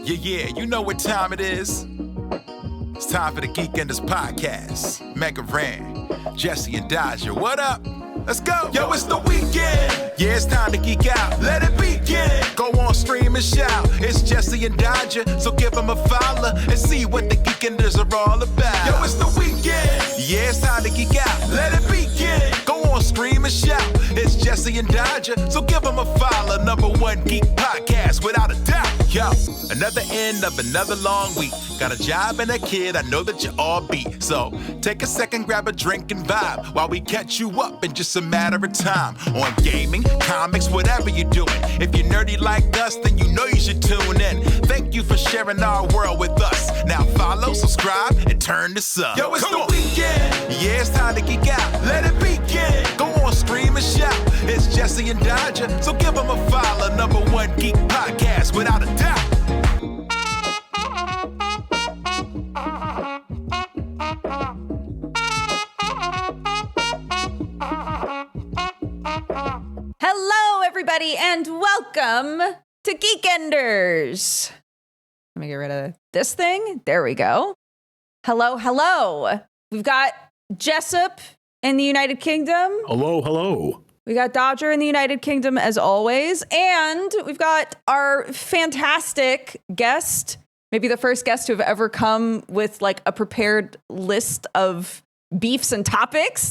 Yeah, you know what time it is. It's time for the Geekenders podcast. MegaRan, Jesse and Dodger, what up? Let's go. Yo, it's the weekend. Yeah, it's time to geek out. Let it begin. Go on, stream and shout. It's Jesse and Dodger, so give them a follow and see what the Geekenders are all about. Yo, it's the weekend. Yeah, it's time to geek out. Let it begin. Go on, stream and shout. It's Jesse and Dodger, so give them a follow. #1 geek podcast, without a doubt. Yo, another end of another long week. Got a job and a kid, I know that you all beat. So take a second, grab a drink and vibe while we catch you up in just a matter of time. On gaming, comics, whatever you're doing. If you're nerdy like us, then you know you should tune in. Thank you for sharing our world with us. Now follow, subscribe, and turn this up. Yo, it's the weekend. Yeah, it's time to geek out. Let it begin. Go on, stream and shout. It's Jesse and Dodger, so give them a follow. #1 geek podcast, without a doubt. Hello, everybody, and welcome to Geekenders. Let me get rid of this thing. There we go. Hello. We've got Jessup in the United Kingdom. Hello. We got Dodger in the United Kingdom, as always. And we've got our fantastic guest, maybe the first guest to have ever come with like a prepared list of beefs and topics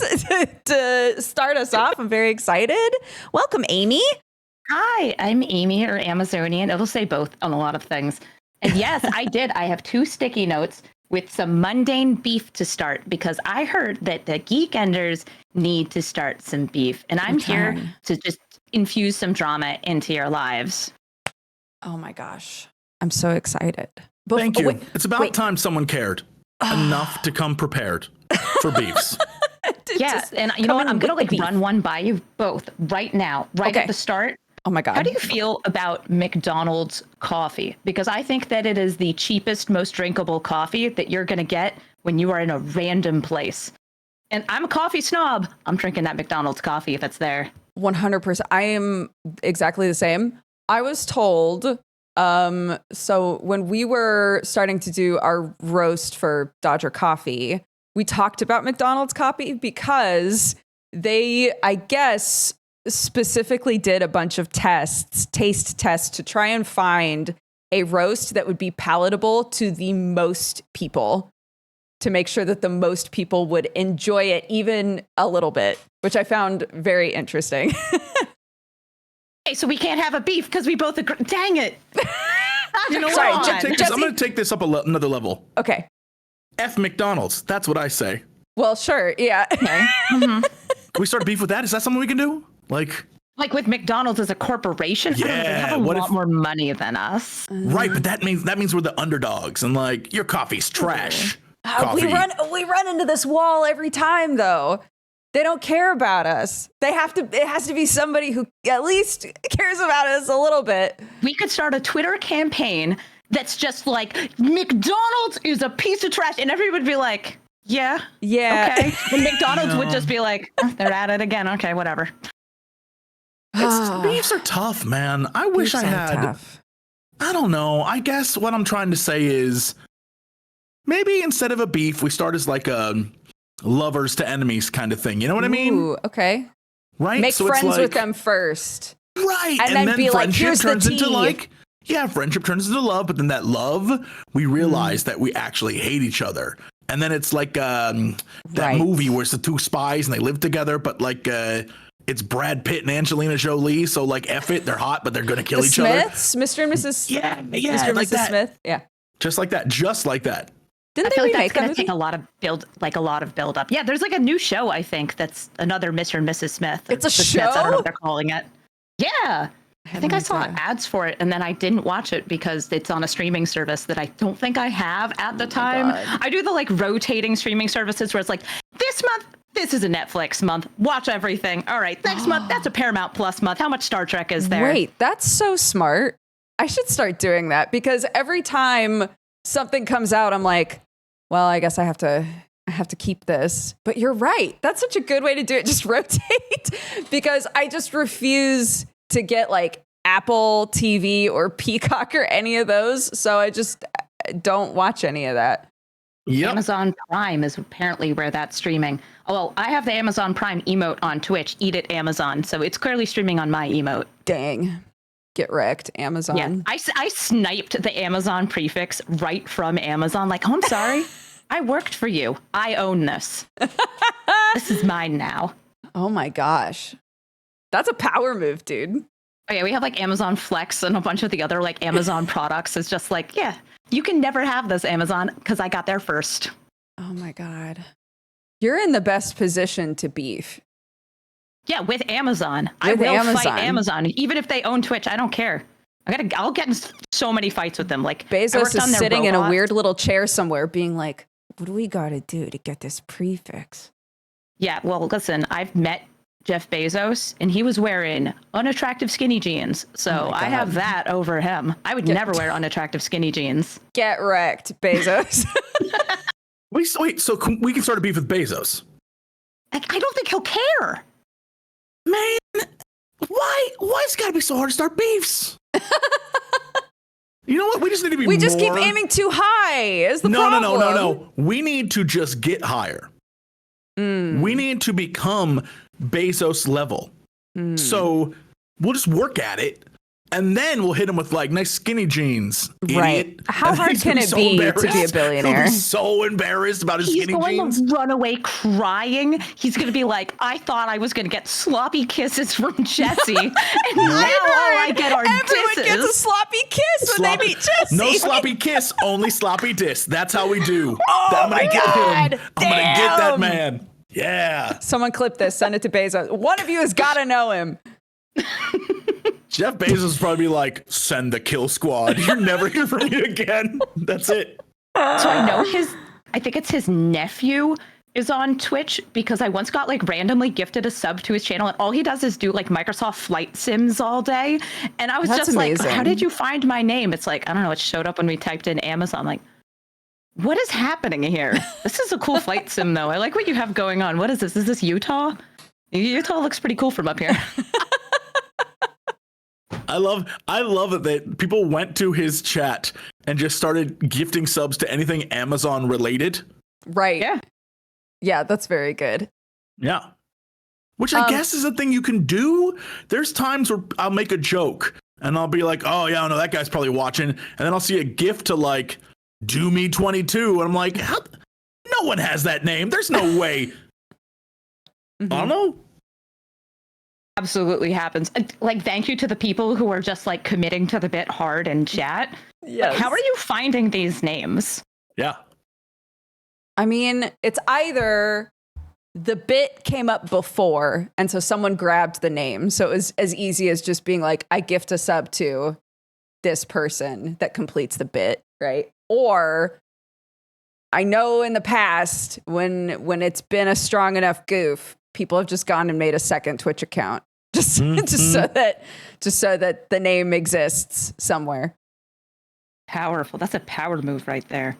to start us off. I'm very excited. Welcome, Amy. Hi, I'm Amy, or Amazonian. It'll say both on a lot of things. And yes, I did. I have 2 sticky notes with some mundane beef to start, because I heard that the Geekenders need to start some beef. And I'm here to just infuse some drama into your lives. Oh my gosh. I'm so excited. Thank you. It's about time someone cared enough to come prepared for beefs. Yes, and you know what? I'm going to run one by you both right now, at the start. Oh my God. How do you feel about McDonald's coffee? Because I think that it is the cheapest, most drinkable coffee that you're going to get when you are in a random place. And I'm a coffee snob. I'm drinking that McDonald's coffee if it's there. 100%. I am exactly the same. I was told, so when we were starting to do our roast for Dodger Coffee, we talked about McDonald's coffee because they, I guess, specifically did a bunch of taste tests to try and find a roast that would be palatable to the most people, to make sure that the most people would enjoy it even a little bit, which I found very interesting. Hey, so we can't have a beef because we both agree. Dang it. You know what? I'm going to take this up another level. Okay. F McDonald's. That's what I say. Well, sure. Yeah. Okay. Mm-hmm. Can we start beef with that? Is that something we can do? Like with McDonald's as a corporation? Yeah. They have a lot more money than us. Right, but that means we're the underdogs, and like your coffee's trash. We run into this wall every time, though. They don't care about us. It has to be somebody who at least cares about us a little bit. We could start a Twitter campaign that's just like, McDonald's is a piece of trash, and everybody would be like, yeah. Okay. And McDonald's would just be like, they're at it again. Okay, whatever. Beefs are tough, man. I wish I had. Tough. I don't know. I guess what I'm trying to say is maybe instead of a beef, we start as like a lovers to enemies kind of thing. You know what I mean? Ooh, okay. Right. Make friends with them first. Right. And then be like, here's the tea. Friendship turns into love, but then that love, we realize that we actually hate each other. And then it's like that movie where it's the 2 spies and they live together, but like it's Brad Pitt and Angelina Jolie. So like F it, they're hot, but they're going to kill each other. Smiths, Mr. and Mrs. Yeah. Mr. and like Mrs. that. Smith. Yeah. Just like that. I feel like that's going to take a lot of build up. Yeah, there's like a new show, I think, that's another Mr. and Mrs. Smith. It's a show? Smiths, I don't know what they're calling it. Yeah. I think I saw ads for it, and then I didn't watch it because it's on a streaming service that I don't think I have at the time. I do the like rotating streaming services where it's like, this month, this is a Netflix month. Watch everything. All right, next month, that's a Paramount Plus month. How much Star Trek is there? Wait, that's so smart. I should start doing that, because every time something comes out, I'm like, well, I guess I have to keep this. But you're right. That's such a good way to do it. Just rotate, because I just refuse to get like Apple TV or Peacock or any of those. So I just don't watch any of that. Yep. Amazon Prime is apparently where that's streaming. Oh, well, I have the Amazon Prime emote on Twitch. Eat it, Amazon. So it's clearly streaming on my emote. Dang. Get wrecked, Amazon. Yeah, I sniped the Amazon prefix right from Amazon. Like, oh, I'm sorry. I worked for you. I own this. This is mine now. Oh my gosh. That's a power move, dude. Oh yeah, we have like Amazon Flex and a bunch of the other like Amazon products. It's just like, yeah, you can never have this, Amazon, because I got there first. Oh my God. You're in the best position to beef. Yeah, with Amazon. I will fight Amazon. Even if they own Twitch, I don't care. I'll get in so many fights with them. Like Bezos is sitting in a weird little chair somewhere being like, what do we got to do to get this prefix? Yeah, well, listen, I've met Jeff Bezos and he was wearing unattractive skinny jeans. So I have that over him. I would never wear unattractive skinny jeans. Get wrecked, Bezos. Wait, so we can start a beef with Bezos? Like, I don't think he'll care. Man, why it's gotta be so hard to start beefs? You know what? We just need to be We just keep aiming too high is the problem. No. We need to just get higher. We need to become Bezos level. So we'll just work at it. And then we'll hit him with like nice skinny jeans. Right. Idiot. How hard can it be to be a billionaire? He'll be so embarrassed about his skinny jeans. He's going to run away crying. He's going to be like, I thought I was going to get sloppy kisses from Jesse. And now all I get are Everyone disses. gets a sloppy kiss when they meet Jesse. No sloppy kiss, only sloppy diss. That's how we do. Oh my God. I'm going to get that man. Yeah. Someone clip this, send it to Bezos. One of you has got to know him. Jeff Bezos will probably be like, send the kill squad. You never hear from me again. That's it. So I know I think it's his nephew is on Twitch because I once got like randomly gifted a sub to his channel and all he does is do like Microsoft flight sims all day. And I was just amazing. Like, how did you find my name? It's like, I don't know, it showed up when we typed in Amazon. Like, what is happening here? This is a cool flight sim though. I like what you have going on. What is this? Is this Utah? Utah looks pretty cool from up here. I love it that people went to his chat and just started gifting subs to anything Amazon related. Right. Yeah, that's very good. Yeah. Which I guess is a thing you can do. There's times where I'll make a joke and I'll be like, oh yeah, no, that guy's probably watching. And then I'll see a gift to like Do Me 22. And I'm like, no one has that name. There's no way. I don't know. Absolutely happens. Like, thank you to the people who are just like committing to the bit hard in chat. Yes. Like, how are you finding these names? Yeah. I mean, it's either the bit came up before, and so someone grabbed the name. So it was as easy as just being like, I gift a sub to this person that completes the bit, right? Or I know in the past when it's been a strong enough goof, people have just gone and made a second Twitch account just so that the name exists somewhere. Powerful. That's a power move right there.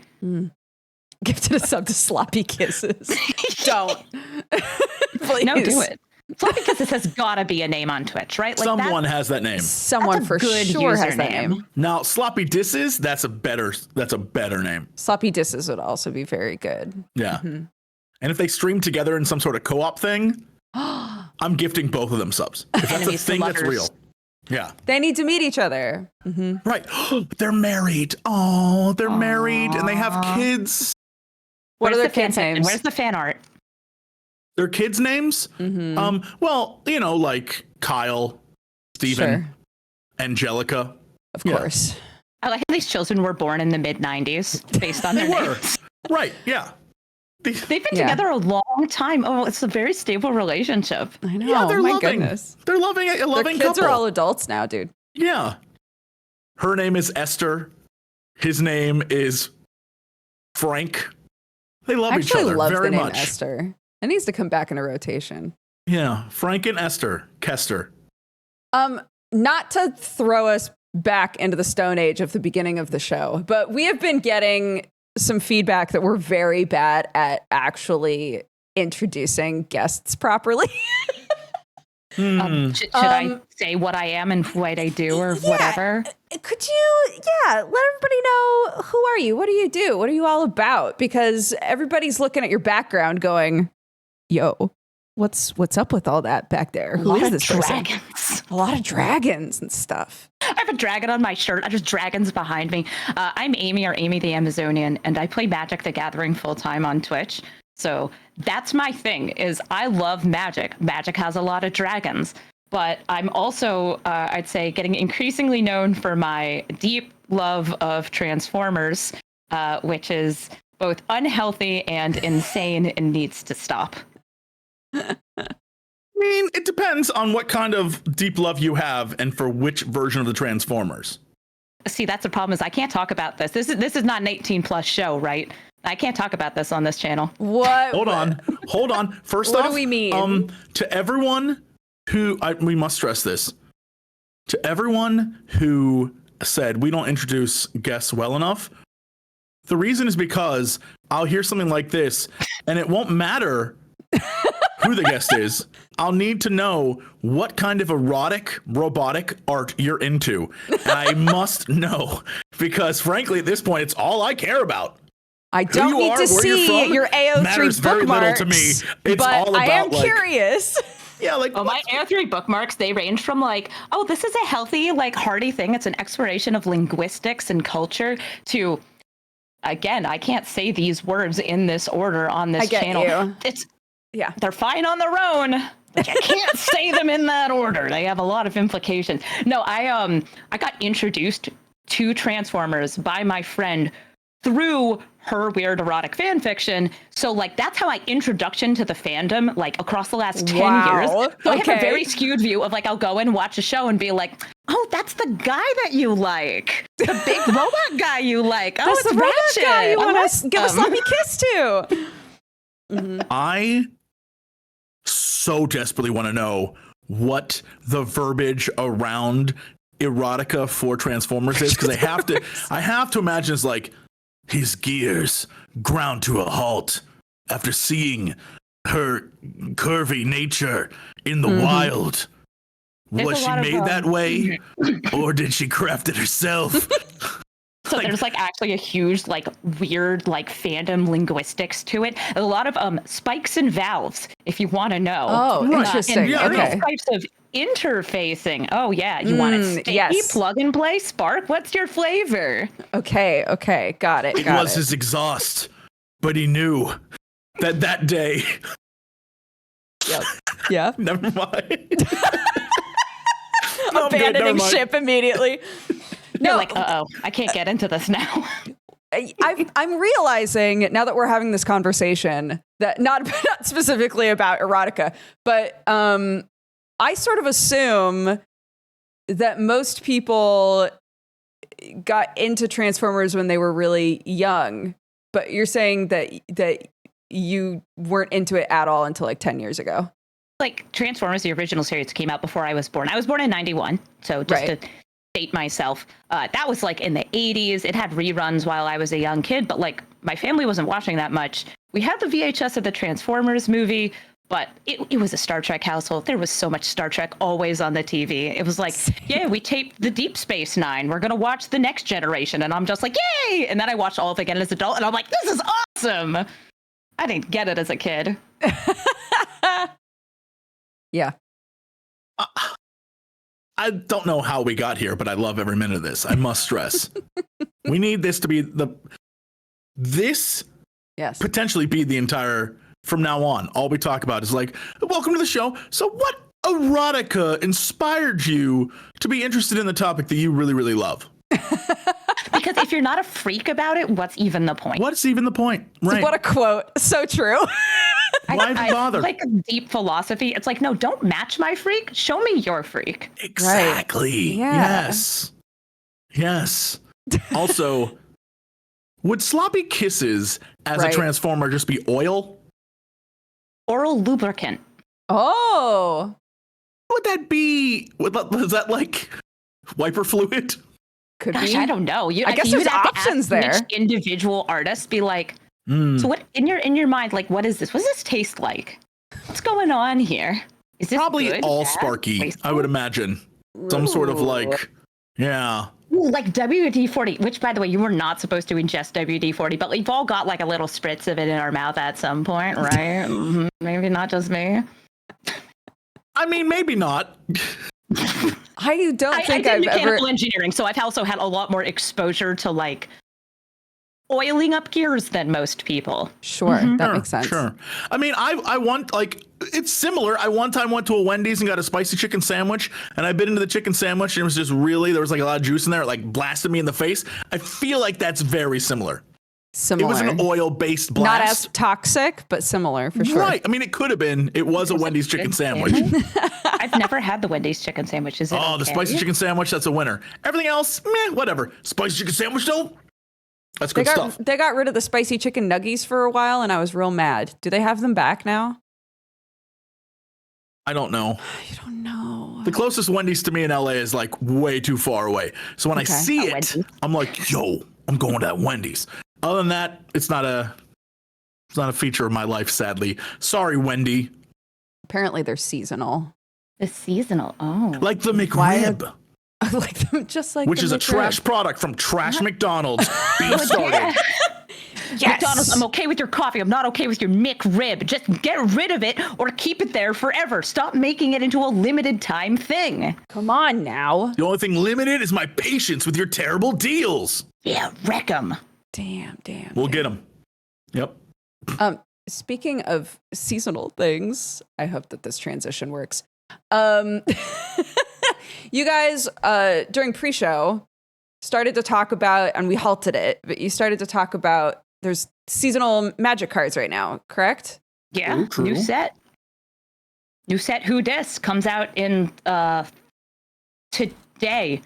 Gifted a sub to sloppy kisses. Don't. Please. No, do it. Sloppy kisses has got to be a name on Twitch, right? Like someone has that name. Someone for sure has that name. Now, sloppy disses, that's a better name. Sloppy disses would also be very good. Yeah. And if they stream together in some sort of co-op thing, I'm gifting both of them subs. If that's a thing that's real. Yeah. They need to meet each other. Right. They're married. Oh, they're married and they have kids. What are their kids' names? Where's the fan art? Their kids' names? Well, you know, like Kyle, Steven, Angelica. Of course. I like how these children were born in the mid-90s based on their names. Right, yeah. They've been together a long time. Oh, it's a very stable relationship. I know. Yeah, they're my loving. Goodness. They're loving a loving Their kids couple. are all adults now, dude. Yeah. Her name is Esther. His name is Frank. They love each other love very the name much. Esther. It needs to come back in a rotation. Yeah, Frank and Esther. Kester. Not to throw us back into the Stone Age of the beginning of the show, but we have been getting some feedback that we're very bad at actually introducing guests properly. Should I say what I am and what I do or whatever? Could you, let everybody know, who are you? What do you do? What are you all about? Because everybody's looking at your background going, yo, what's up with all that back there? Who is this person? A lot of dragons and stuff. I have a dragon on my shirt. There's dragons behind me. I'm Amy, or Amy the Amazonian, and I play Magic the Gathering full-time on Twitch. So that's my thing, is I love Magic. Magic has a lot of dragons. But I'm also, I'd say, getting increasingly known for my deep love of Transformers, which is both unhealthy and insane and needs to stop. I mean, it depends on what kind of deep love you have and for which version of the Transformers. See, that's the problem, is I can't talk about this. This is not an 18+ show, right? I can't talk about this on this channel. What? Hold on. First off, what do we mean? To everyone who, we must stress this, to everyone who said we don't introduce guests well enough, the reason is because I'll hear something like this and it won't matter who the guest is. I'll need to know what kind of erotic robotic art you're into. And I must know, because frankly, at this point, it's all I care about. I don't need to see your AO3 matters very little to me. It's all about, I am curious. Yeah, like my AO3 bookmarks, they range from like, oh, this is a healthy, like hearty thing. It's an exploration of linguistics and culture, to, again, I can't say these words in this order on this channel. They're fine on their own, but I can't say them in that order. They have a lot of implications. No, I got introduced to Transformers by my friend through her weird erotic fan fiction. So like that's how I introduction to the fandom, like across the last 10 years. So I have a very skewed view of like, I'll go and watch a show and be like, oh, that's the guy that you like. The big robot guy you like. Oh, that's it's the robot Ratchet. guy you want to give a sloppy kiss to. Mm-hmm. I so desperately want to know what the verbiage around erotica for Transformers is, because I have to imagine it's like, his gears ground to a halt after seeing her curvy nature in the wild. Was she made that way, or did she craft it herself? So there's like actually a huge like weird like fandom linguistics to it. A lot of spikes and valves, if you want to know. Oh, interesting. And various types of interfacing. Oh yeah, you want it sticky, plug and play, spark? What's your flavor? Okay, got it. It was his exhaust, but he knew that day. Yep. Yeah. Never mind. Abandoning ship immediately. No, like, I can't get into this now. I'm realizing now that we're having this conversation that not specifically about erotica, but I sort of assume that most people got into Transformers when they were really young, but you're saying that you weren't into it at all until like 10 years ago. Like Transformers, the original series came out before I was born. I was born in 91, so just to date myself, that was like in the 80s. It had reruns while I was a young kid, but like my family wasn't watching that much. We had the VHS of the Transformers movie, but it was a Star Trek household. There was so much Star Trek always on the TV. It was like, yeah, we taped the Deep Space Nine. We're going to watch The Next Generation. And I'm just like, yay! And then I watched all of it again as an adult, and I'm like, this is awesome! I didn't get it as a kid. Yeah. I don't know how we got here, but I love every minute of this. I must stress. We need this to be potentially be the entire, from now on, all we talk about is like, welcome to the show. So what erotica inspired you to be interested in the topic that you really, really love? Because if you're not a freak about it, what's even the point? What's even the point? Right. What a quote. So true. Why even bother? Like deep philosophy. It's like, no, don't match my freak. Show me your freak. Exactly. Right. Yeah. Yes. Also, would sloppy kisses as a Transformer just be oil? Oral lubricant. Oh. What would that be? Is that like wiper fluid? Could Gosh, be. I don't know. I guess there's options there. Each individual artist be like, so what in your mind, like, what is this? What does this taste like? What's going on here? Is this Probably good, all bad, Sparky, wasteful? I would imagine. Some sort of like, yeah. Ooh, like WD-40, which, by the way, you were not supposed to ingest WD-40, but we've all got like a little spritz of it in our mouth at some point, right? Maybe not just me. I mean, maybe not. I don't think I I've did mechanical ever. engineering, so I've also had a lot more exposure to like oiling up gears than most people. Sure, that makes sense. Sure. I mean, I want, like, it's similar. I one time went to a Wendy's and got a spicy chicken sandwich, and I bit into the chicken sandwich, and it was just really, there was like a lot of juice in there. It like blasted me in the face. I feel like that's very similar. Similar. It was an oil-based blast. Not as toxic, but similar for sure. Right. I mean, it could have been. It was a Wendy's chicken sandwich. I've never had the Wendy's chicken sandwich. Is it Oh, the okay? spicy chicken sandwich, that's a winner. Everything else, meh, whatever. Spicy chicken sandwich, though, that's good stuff. They got rid of the spicy chicken nuggies for a while, and I was real mad. Do they have them back now? I don't know. You don't know. The closest Wendy's to me in LA is like way too far away. So when I see it, Wendy's. I'm like, yo, I'm going to that Wendy's. Other than that, it's not a feature of my life, sadly. Sorry, Wendy. Apparently, they're seasonal. The seasonal. Oh. Like the Why- McRib, I like them just like which the is a McRib. trash product from trash McDonald's being started. Yes. McDonald's, I'm okay with your coffee. I'm not okay with your McRib. Just get rid of it or keep it there forever. Stop making it into a limited time thing. Come on now. The only thing limited is my patience with your terrible deals. Yeah, wreck 'em. Damn. We'll get them. Yep. Speaking of seasonal things, I hope that this transition works. You guys, during pre-show, started to talk about, and we halted it, but you started to talk about there's seasonal magic cards right now, correct? Yeah, True. new set. New set Who Dis comes out in today.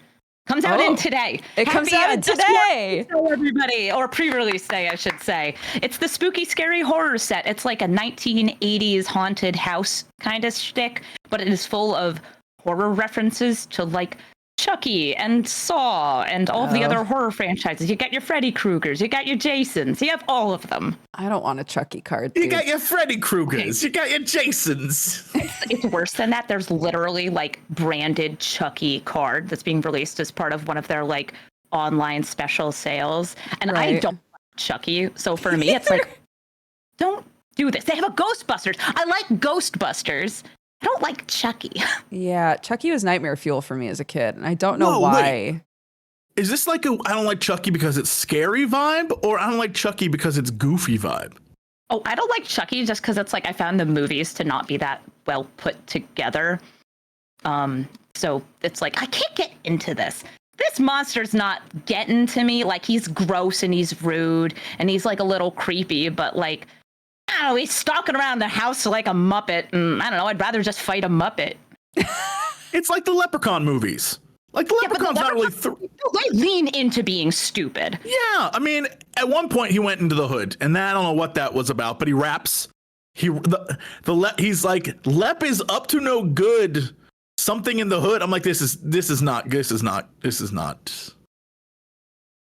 Comes out in today. It comes out today. Show, everybody, or pre-release day, I should say. It's the spooky, scary horror set. It's like a 1980s haunted house kind of shtick, but it is full of horror references to like Chucky and Saw and all of the other horror franchises. You got your Freddy Kruegers, you got your Jasons, you have all of them. I don't want a Chucky card, You dude. got your Freddy Kruegers. You got your Jasons. It's worse than that. There's literally like branded Chucky card that's being released as part of one of their like online special sales. And I Right. don't like Chucky. So for me, it's like, don't do this. They have a Ghostbusters. I like Ghostbusters. I don't like Chucky. Yeah, Chucky was nightmare fuel for me as a kid, and I don't know Whoa, why. wait. Is this like a I don't like Chucky because it's scary vibe, or I don't like Chucky because it's goofy vibe? Oh, I don't like Chucky just because it's like I found the movies to not be that well put together. So it's like I can't get into this. This monster's not getting to me. Like he's gross and he's rude and he's like a little creepy, but like I don't know, he's stalking around the house like a Muppet. And I don't know, I'd rather just fight a Muppet. It's like the Leprechaun movies. Like the Leprechaun's not really. They lean into being stupid. Yeah, I mean, at one point he went into the hood, and I don't know what that was about, but he raps. He's like, Lep is up to no good. Something in the hood. I'm like, this is not.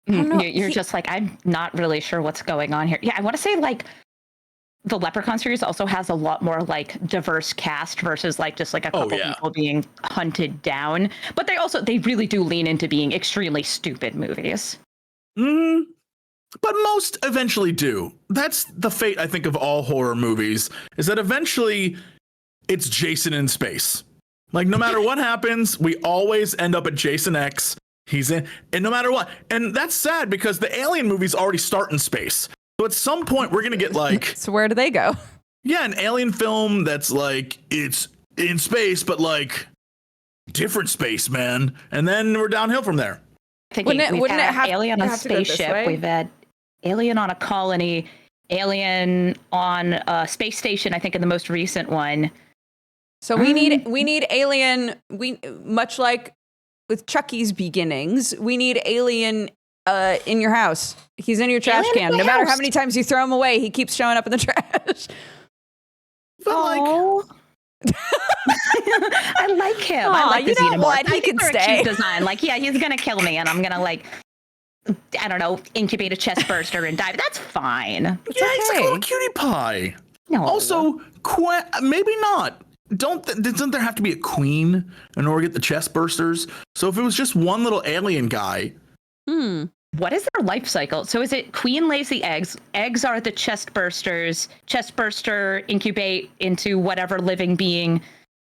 You're just like, I'm not really sure what's going on here. Yeah, I want to say like the Leprechaun series also has a lot more like diverse cast versus like just like a couple people being hunted down. But they really do lean into being extremely stupid movies. But most eventually do. That's the fate, I think, of all horror movies, is that eventually it's Jason in space. Like, no matter what happens, we always end up at Jason X. He's in, and no matter what. And that's sad because the Alien movies already start in space. So at some point, we're going to get like... So where do they go? Yeah, an Alien film that's like, it's in space, but like different space, man. And then we're downhill from there. Wouldn't it have Alien on a spaceship? We've had Alien on a colony, Alien on a space station, I think in the most recent one. So we need Alien, much like with Chucky's beginnings, we need Alien in your house. He's in your trash can. No matter how many times you throw him away, he keeps showing up in the trash. But like, I like him. I like the Xenomorph. He can stay. Cute design. Like, yeah, he's gonna kill me, and I'm gonna like, I don't know, incubate a chest burster and die. That's fine. He's like a little cutie pie. No. Also, maybe not. doesn't there have to be a queen in order to get the chest bursters? So if it was just one little alien guy. What is their life cycle? So is it queen lays the eggs? Eggs are the chest bursters. Chest burster incubate into whatever living being.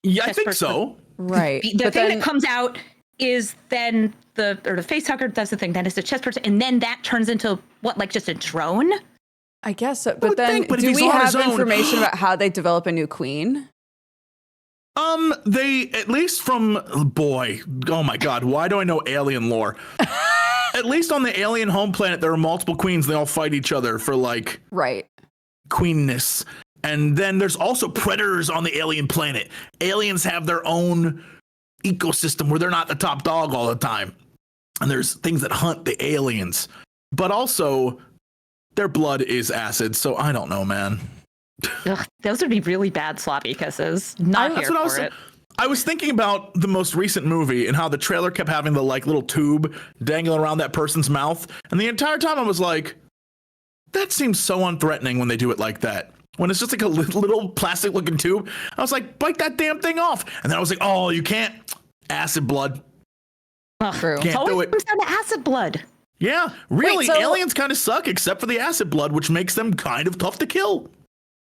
Yeah, I think so. Right. The thing that comes out is then the face hugger does the thing. Then it's the chest burster, and then that turns into what, like just a drone? I guess so. But then, do we have information about how they develop a new queen? They, at least from, oh my God, why do I know alien lore? At least on the alien home planet, there are multiple queens. They all fight each other for like queenness. And then there's also predators on the alien planet. Aliens have their own ecosystem where they're not the top dog all the time. And there's things that hunt the aliens. But also, their blood is acid. So I don't know, man. Ugh, those would be really bad sloppy kisses. Not here for it. I was thinking about the most recent movie and how the trailer kept having the like little tube dangling around that person's mouth. And the entire time I was like, that seems so unthreatening when they do it like that. When it's just like a little plastic looking tube, I was like, bite that damn thing off. And then I was like, oh, you can't. Acid blood. True. Can't do it. Comes down to acid blood. Yeah, really, aliens kind of suck except for the acid blood, which makes them kind of tough to kill.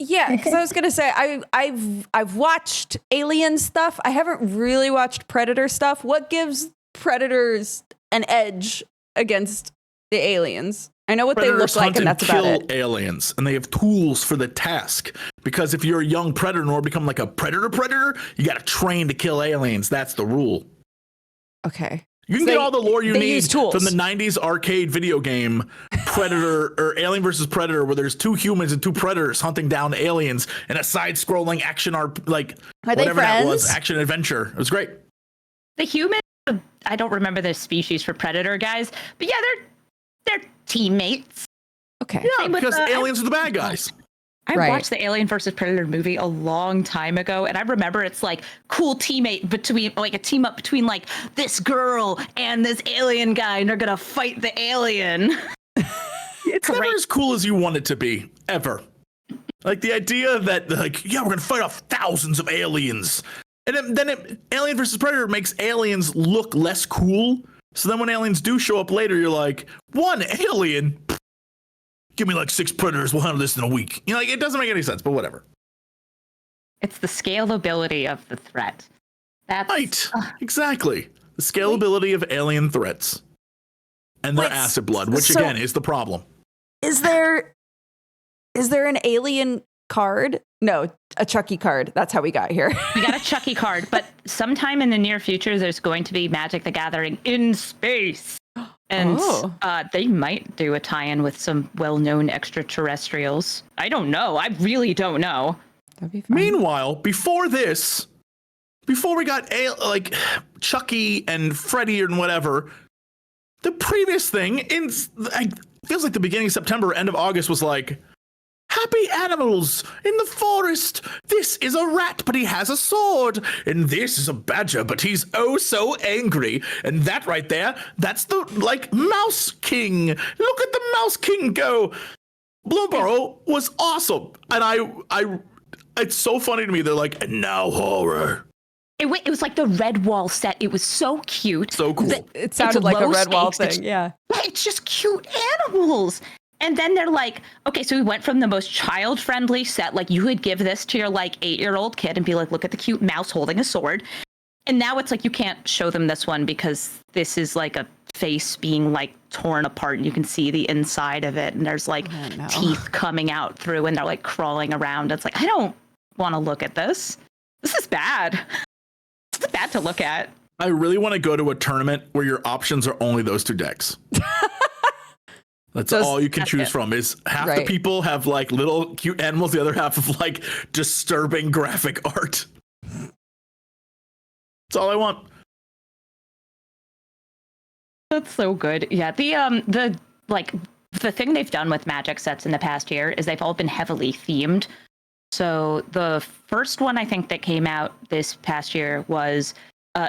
Yeah, because I was gonna say I've watched alien stuff. I haven't really watched Predator stuff. What gives Predators an edge against the aliens? I know what they look like, and that's about it. Aliens, and they have tools for the task. Because if you're a young predator or become like a predator, you got to train to kill aliens. That's the rule. Okay. You can get all the lore you need from the 90s arcade video game Predator or Alien vs. Predator, where there's two humans and two predators hunting down aliens in a side-scrolling action whatever that was, action adventure. It was great. The humans, I don't remember the species for Predator guys, but yeah, they're teammates. Okay. Yeah, because aliens are the bad guys. I watched the Alien versus Predator movie a long time ago, and I remember it's like cool teammate between like a team up between like this girl and this alien guy, and they're gonna fight the alien. It's never as cool as you want it to be, ever. Like the idea that like, yeah, we're gonna fight off thousands of aliens, and then Alien versus Predator makes aliens look less cool. So then when aliens do show up later, you're like, one alien. Give me like 6 predators. We'll handle this in a week. You know, like, it doesn't make any sense, but whatever. It's the scalability of the threat. That's right. Exactly. The scalability of alien threats and their acid blood, which again is the problem. Is there an alien card? No, a Chucky card. That's how we got here. We got a Chucky card, but sometime in the near future, there's going to be Magic the Gathering in space. And they might do a tie-in with some well-known extraterrestrials. I don't know. I really don't know. That'd be fun. Meanwhile, before we got like Chucky and Freddy and whatever, the previous thing feels like the beginning of September, end of August was like, happy animals in the forest. This is a rat, but he has a sword. And this is a badger, but he's oh so angry. And that right there, that's the like Mouse King. Look at the Mouse King go. Bloomburrow was awesome. And I it's so funny to me. They're like, and now horror. It was like the Redwall set. It was so cute. So cool. It sounded like a Redwall thing. Yeah. It's just cute animals. And then they're like, okay, so we went from the most child-friendly set, like you would give this to your like 8-year-old kid and be like, look at the cute mouse holding a sword. And now it's like, you can't show them this one because this is like a face being like torn apart and you can see the inside of it. And there's like teeth coming out through and they're like crawling around. It's like, I don't want to look at this. This is bad. It's bad to look at. I really want to go to a tournament where your options are only those 2 decks. That's all you can choose from is half the people have like little cute animals. The other half of like disturbing graphic art. That's all I want. That's so good. Yeah. The thing they've done with Magic sets in the past year is they've all been heavily themed. So the first one I think that came out this past year was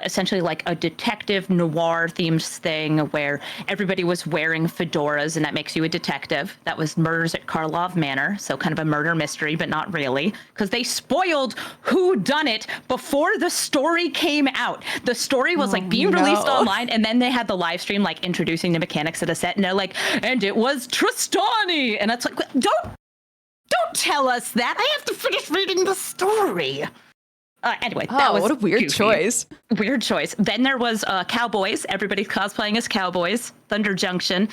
essentially like a detective noir themed thing where everybody was wearing fedoras, and that makes you a detective. That was Murders at Karlov Manor, so kind of a murder mystery, but not really, because they spoiled who done it before the story came out. The story was like being released online, and then they had the live stream like introducing the mechanics of the set, and they're like, and it was Tristani, and it's like, don't tell us that. I have to finish reading the story. Anyway, that was what a weird goofy. choice. Weird choice. Then there was Cowboys. Everybody's cosplaying as cowboys. Thunder Junction.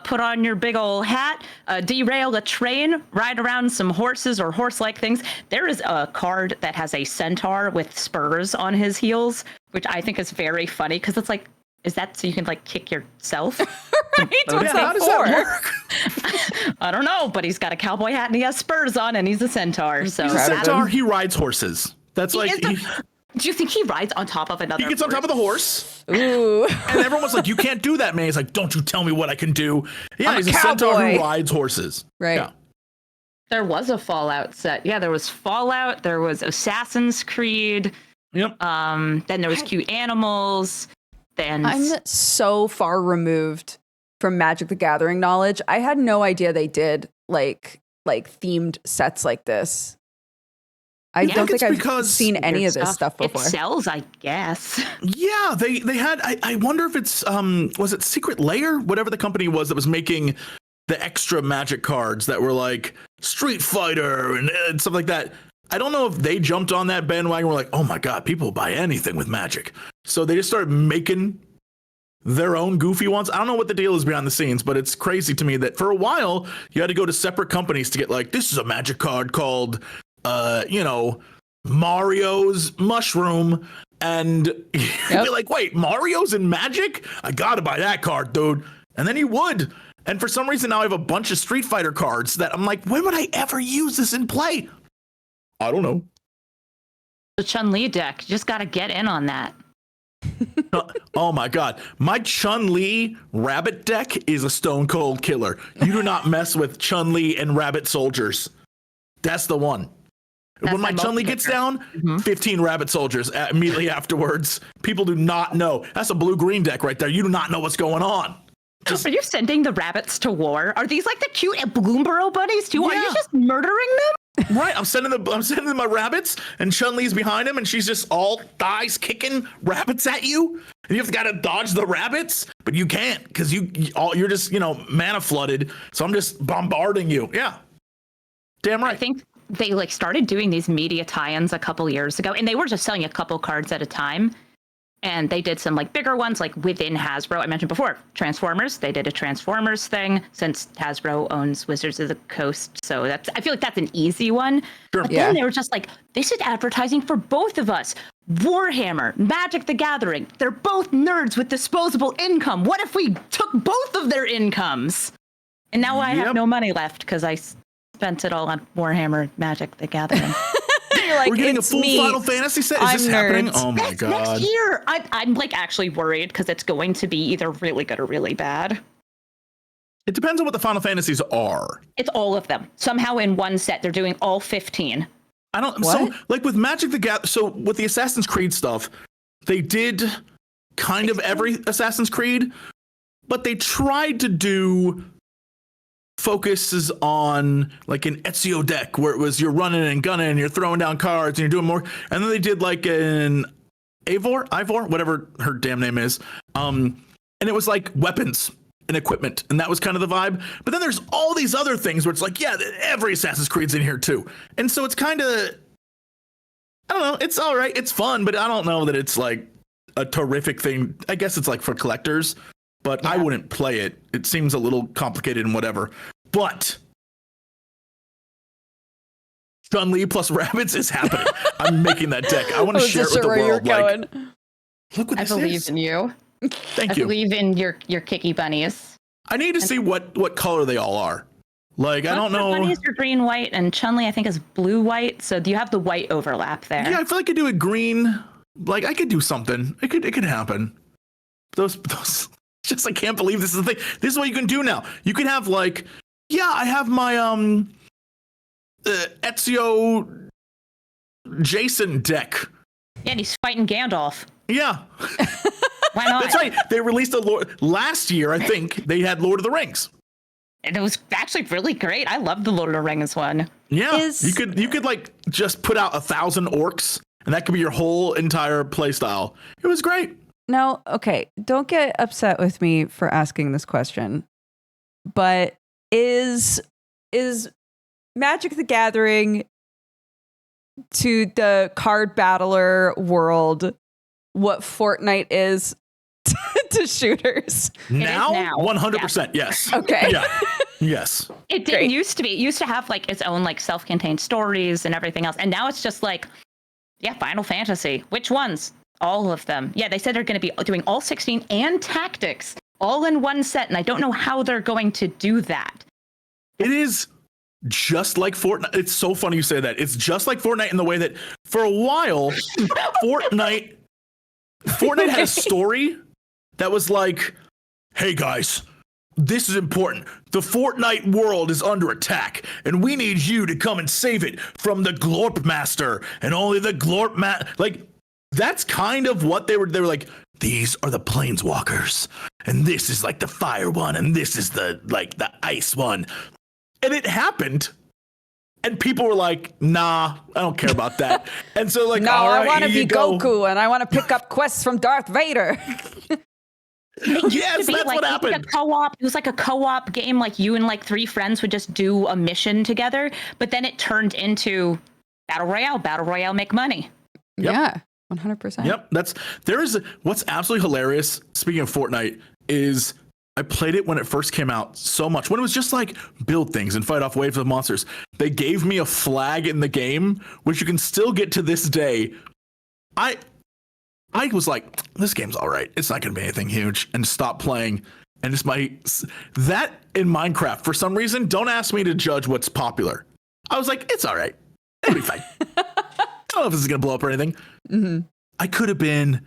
Put on your big old hat, derail a train, ride around some horses or horse-like things. There is a card that has a centaur with spurs on his heels, which I think is very funny because it's like, is that so you can like kick yourself? Right? What's how does that work? I don't know, but he's got a cowboy hat and he has spurs on and he's a centaur. So He's a centaur. He rides horses. That's like. Do you think he rides on top of another? He gets on top of the horse. Ooh. And everyone was like, "You can't do that, man." He's like, "Don't you tell me what I can do." Yeah, I'm he's a a centaur cowboy. who rides horses. Right. Yeah. There was a Fallout set. Yeah, there was Fallout. There was Assassin's Creed. Yep. Then there was Cute Animals. Then I'm so far removed from Magic the Gathering knowledge. I had no idea they did like themed sets like this. I don't think I've seen any of this stuff before. It sells, I guess. Yeah, they had. I wonder if it's was it Secret Lair, whatever the company was that was making the extra Magic cards that were like Street Fighter and stuff like that. I don't know if they jumped on that bandwagon. We're like, oh my god, people buy anything with Magic. So they just started making their own goofy ones. I don't know what the deal is behind the scenes, but it's crazy to me that for a while you had to go to separate companies to get like, this is a Magic card called, Mario's Mushroom. And you'd be like, wait, Mario's in Magic? I gotta buy that card, dude. And then you would. And for some reason now I have a bunch of Street Fighter cards that I'm like, when would I ever use this in play? I don't know. The Chun-Li deck. You just got to get in on that. Oh my god. My Chun-Li rabbit deck is a stone cold killer. You do not mess with Chun-Li and rabbit soldiers. That's the one. When my Chun-Li gets down, 15 rabbit soldiers immediately afterwards. People do not know. That's a blue-green deck right there. You do not know what's going on. Are you sending the rabbits to war? Are these like the cute Bloomburrow bunnies too? Yeah. Are you just murdering them? Right, I'm sending them my rabbits, and Chun-Li's behind him, and she's just all thighs kicking rabbits at you, and you've got to dodge the rabbits, but you can't because you're just mana flooded. So I'm just bombarding you. Yeah, damn right. I think they like started doing these media tie-ins a couple years ago, and they were just selling a couple cards at a time. And they did some like bigger ones like within Hasbro. I mentioned before, Transformers. They did a Transformers thing since Hasbro owns Wizards of the Coast. So I feel like that's an easy one. Sure. But then they were just like, this is advertising for both of us. Warhammer, Magic the Gathering. They're both nerds with disposable income. What if we took both of their incomes? And now I have no money left because I spent it all on Warhammer, Magic the Gathering. Like, we're getting a full Final Fantasy set? Is this happening? Oh my god. Next year. I'm like actually worried because it's going to be either really good or really bad. It depends on what the Final Fantasies are. It's all of them. Somehow in one set, they're doing all 15. I don't. What? So like with Magic the Gathering. So with the Assassin's Creed stuff, they did kind of every Assassin's Creed, but they tried to do focuses on like an Ezio deck where it was you're running and gunning and you're throwing down cards and you're doing more. And then they did like an Ivor, whatever her damn name is. And it was like weapons and equipment. And that was kind of the vibe. But then there's all these other things where it's like, yeah, every Assassin's Creed's in here too. And so it's kind of, I don't know. It's all right. It's fun, but I don't know that it's like a terrific thing. I guess it's like for collectors. But I wouldn't play it. It seems a little complicated and whatever. But Chun-Li plus rabbits is happening. I'm making that deck. I want to share it with the world. Like, look what this is. I believe in you. Thank you. I believe in your kicky bunnies. I need to see what color they all are. Like, I don't know. Bunnies are green, white, and Chun-Li I think is blue, white. So do you have the white overlap there? Yeah, I feel like I could do a green. Like I could do something. It could happen. Those. Just I can't believe this is the thing. This is what you can do now. You can have like, yeah, I have my Ezio Jason deck. Yeah, and he's fighting Gandalf. Yeah. Why not? That's right. They released last year, I think, they had Lord of the Rings. And it was actually really great. I loved the Lord of the Rings one. Yeah. You could like just put out 1,000 orcs and that could be your whole entire play style. It was great. No, okay. Don't get upset with me for asking this question. But is Magic the Gathering to the card battler world what Fortnite is to shooters? Now? 100%. Yeah. Yes. Okay. Yeah. Yes. It didn't used to be. It used to have like its own like self-contained stories and everything else. And now it's just like, yeah, Final Fantasy. Which ones? All of them. Yeah, they said they're going to be doing all 16 and Tactics all in one set. And I don't know how they're going to do that. It is just like Fortnite. It's so funny you say that. It's just like Fortnite in the way that for a while, Fortnite had a story that was like, hey guys, this is important. The Fortnite world is under attack, and we need you to come and save it from the Glorp Master, and only the Glorp like, that's kind of what they were like, these are the Planeswalkers, and this is like the fire one, and this is the ice one. And it happened. And people were like, nah, I don't care about that. And so like, no, all right, I want to be go. Goku and I want to pick up quests from Darth Vader. Yes, that's like, what happened. It was like a co-op game, like you and like 3 friends would just do a mission together, but then it turned into Battle Royale, make money. Yep. Yeah, 100%. Yep, what's absolutely hilarious, speaking of Fortnite, is I played it when it first came out so much. When it was just like build things and fight off waves of monsters. They gave me a flag in the game, which you can still get to this day. I was like, this game's all right. It's not going to be anything huge, and stop playing. And just that in Minecraft, for some reason, don't ask me to judge what's popular. I was like, it's all right. It'll be fine. I don't know if this is going to blow up or anything. Mm-hmm. I could have been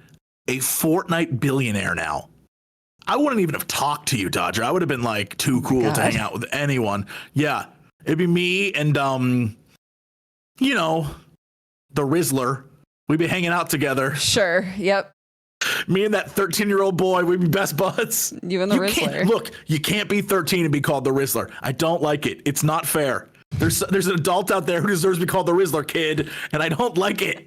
a Fortnite billionaire now. I wouldn't even have talked to you, Dodger. I would have been like too cool to hang out with anyone. Yeah. It'd be me and, the Rizzler. We'd be hanging out together. Sure. Yep. Me and that 13-year-old boy, we'd be best buds. You and the Rizzler. Look, you can't be 13 and be called the Rizzler. I don't like it. It's not fair. There's an adult out there who deserves to be called the Rizzler kid, and I don't like it.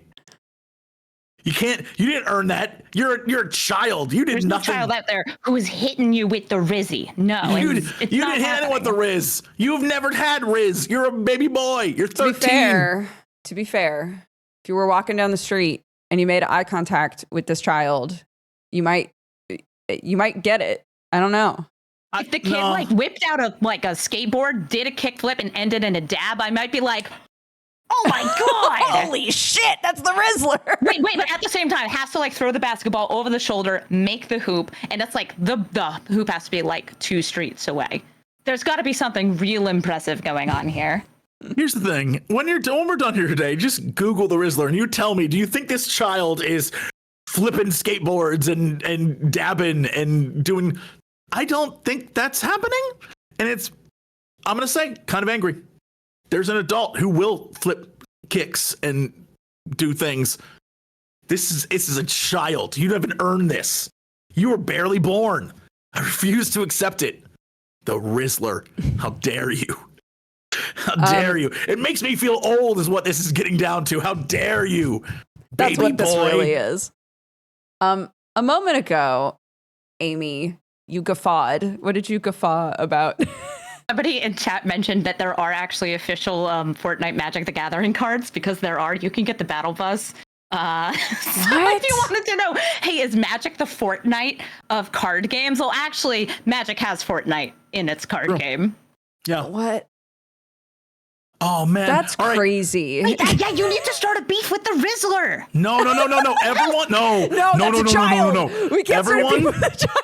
You didn't earn that. You're a child. You did There's nothing. There's a child out there who is hitting you with the Rizzy. No, you didn't hit anyone with the Riz. You've never had Riz. You're a baby boy. You're 13. To be fair, if you were walking down the street and you made eye contact with this child, you might get it. I don't know. If the kid whipped out a skateboard, did a kickflip, and ended in a dab, I might be like, oh my God! Holy shit, that's the Rizzler! Wait, but at the same time, it has to throw the basketball over the shoulder, make the hoop, and it's the hoop has to be 2 streets away. There's got to be something real impressive going on here. Here's the thing: when we're done here today, just Google the Rizzler and you tell me, do you think this child is flipping skateboards and dabbing and doing? I don't think that's happening, and I'm gonna say, kind of angry. There's an adult who will flip kicks and do things. This is a child. You haven't earned this. You were barely born. I refuse to accept it. The Rizzler. How dare you? How dare you? It makes me feel old is what this is getting down to. How dare you? That's baby what boy. This really is. A moment ago, Amy, you guffawed. What did you guffaw about? Somebody in chat mentioned that there are actually official Fortnite Magic the Gathering cards, because you can get the Battle Bus. So if you wanted to know, hey, is Magic the Fortnite of card games? Well, actually, Magic has Fortnite in its card game. Yeah. What? Oh man, that's crazy. Wait, yeah, you need to start a beef with the Rizzler. No. Everyone, no. We can't start a beef with the child.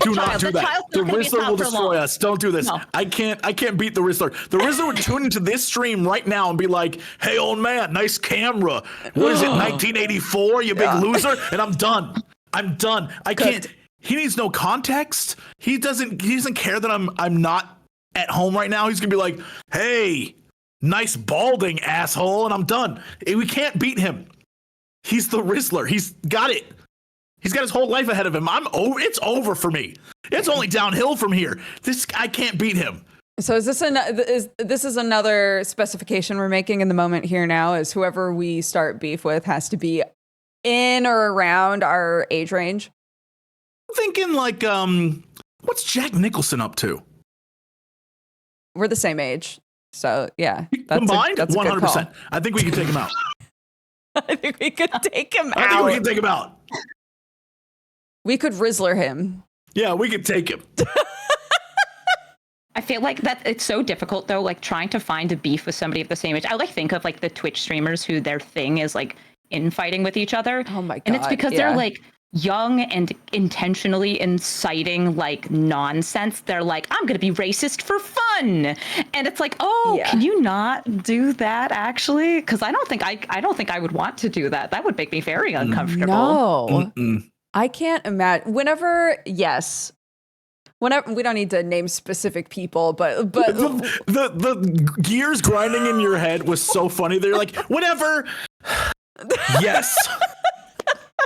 Do not do that. The Rizzler will destroy us. Don't do this. No. I can't beat the Rizzler. The Rizzler would tune into this stream right now and be like, hey, old man, nice camera. What is it, 1984, you big loser? And I'm done. I can't. He needs no context. He doesn't care that I'm not at home right now. He's going to be like, hey, nice balding, asshole. And I'm done. We can't beat him. He's the Rizzler. He's got it. He's got his whole life ahead of him. It's over for me. It's only downhill from here. I can't beat him. So is this another specification we're making in the moment here now? Is whoever we start beef with has to be in or around our age range? I'm thinking like, what's Jack Nicholson up to? We're the same age, so yeah. Combined, that's 100%. I think we can take him out. I think we could take him out. I think we can take him out. We could Rizzler him. Yeah, we could take him. I feel like that it's so difficult though, like trying to find a beef with somebody of the same age. I like think of like the Twitch streamers who their thing is like infighting with each other. Oh my god! And it's because they're like young and intentionally inciting like nonsense. They're like, I'm gonna be racist for fun, and it's like, can you not do that actually? Because I don't think I would want to do that. That would make me very uncomfortable. No, I can't imagine. Whenever we don't need to name specific people, but the gears grinding in your head was so funny. They're like, whatever. Yes.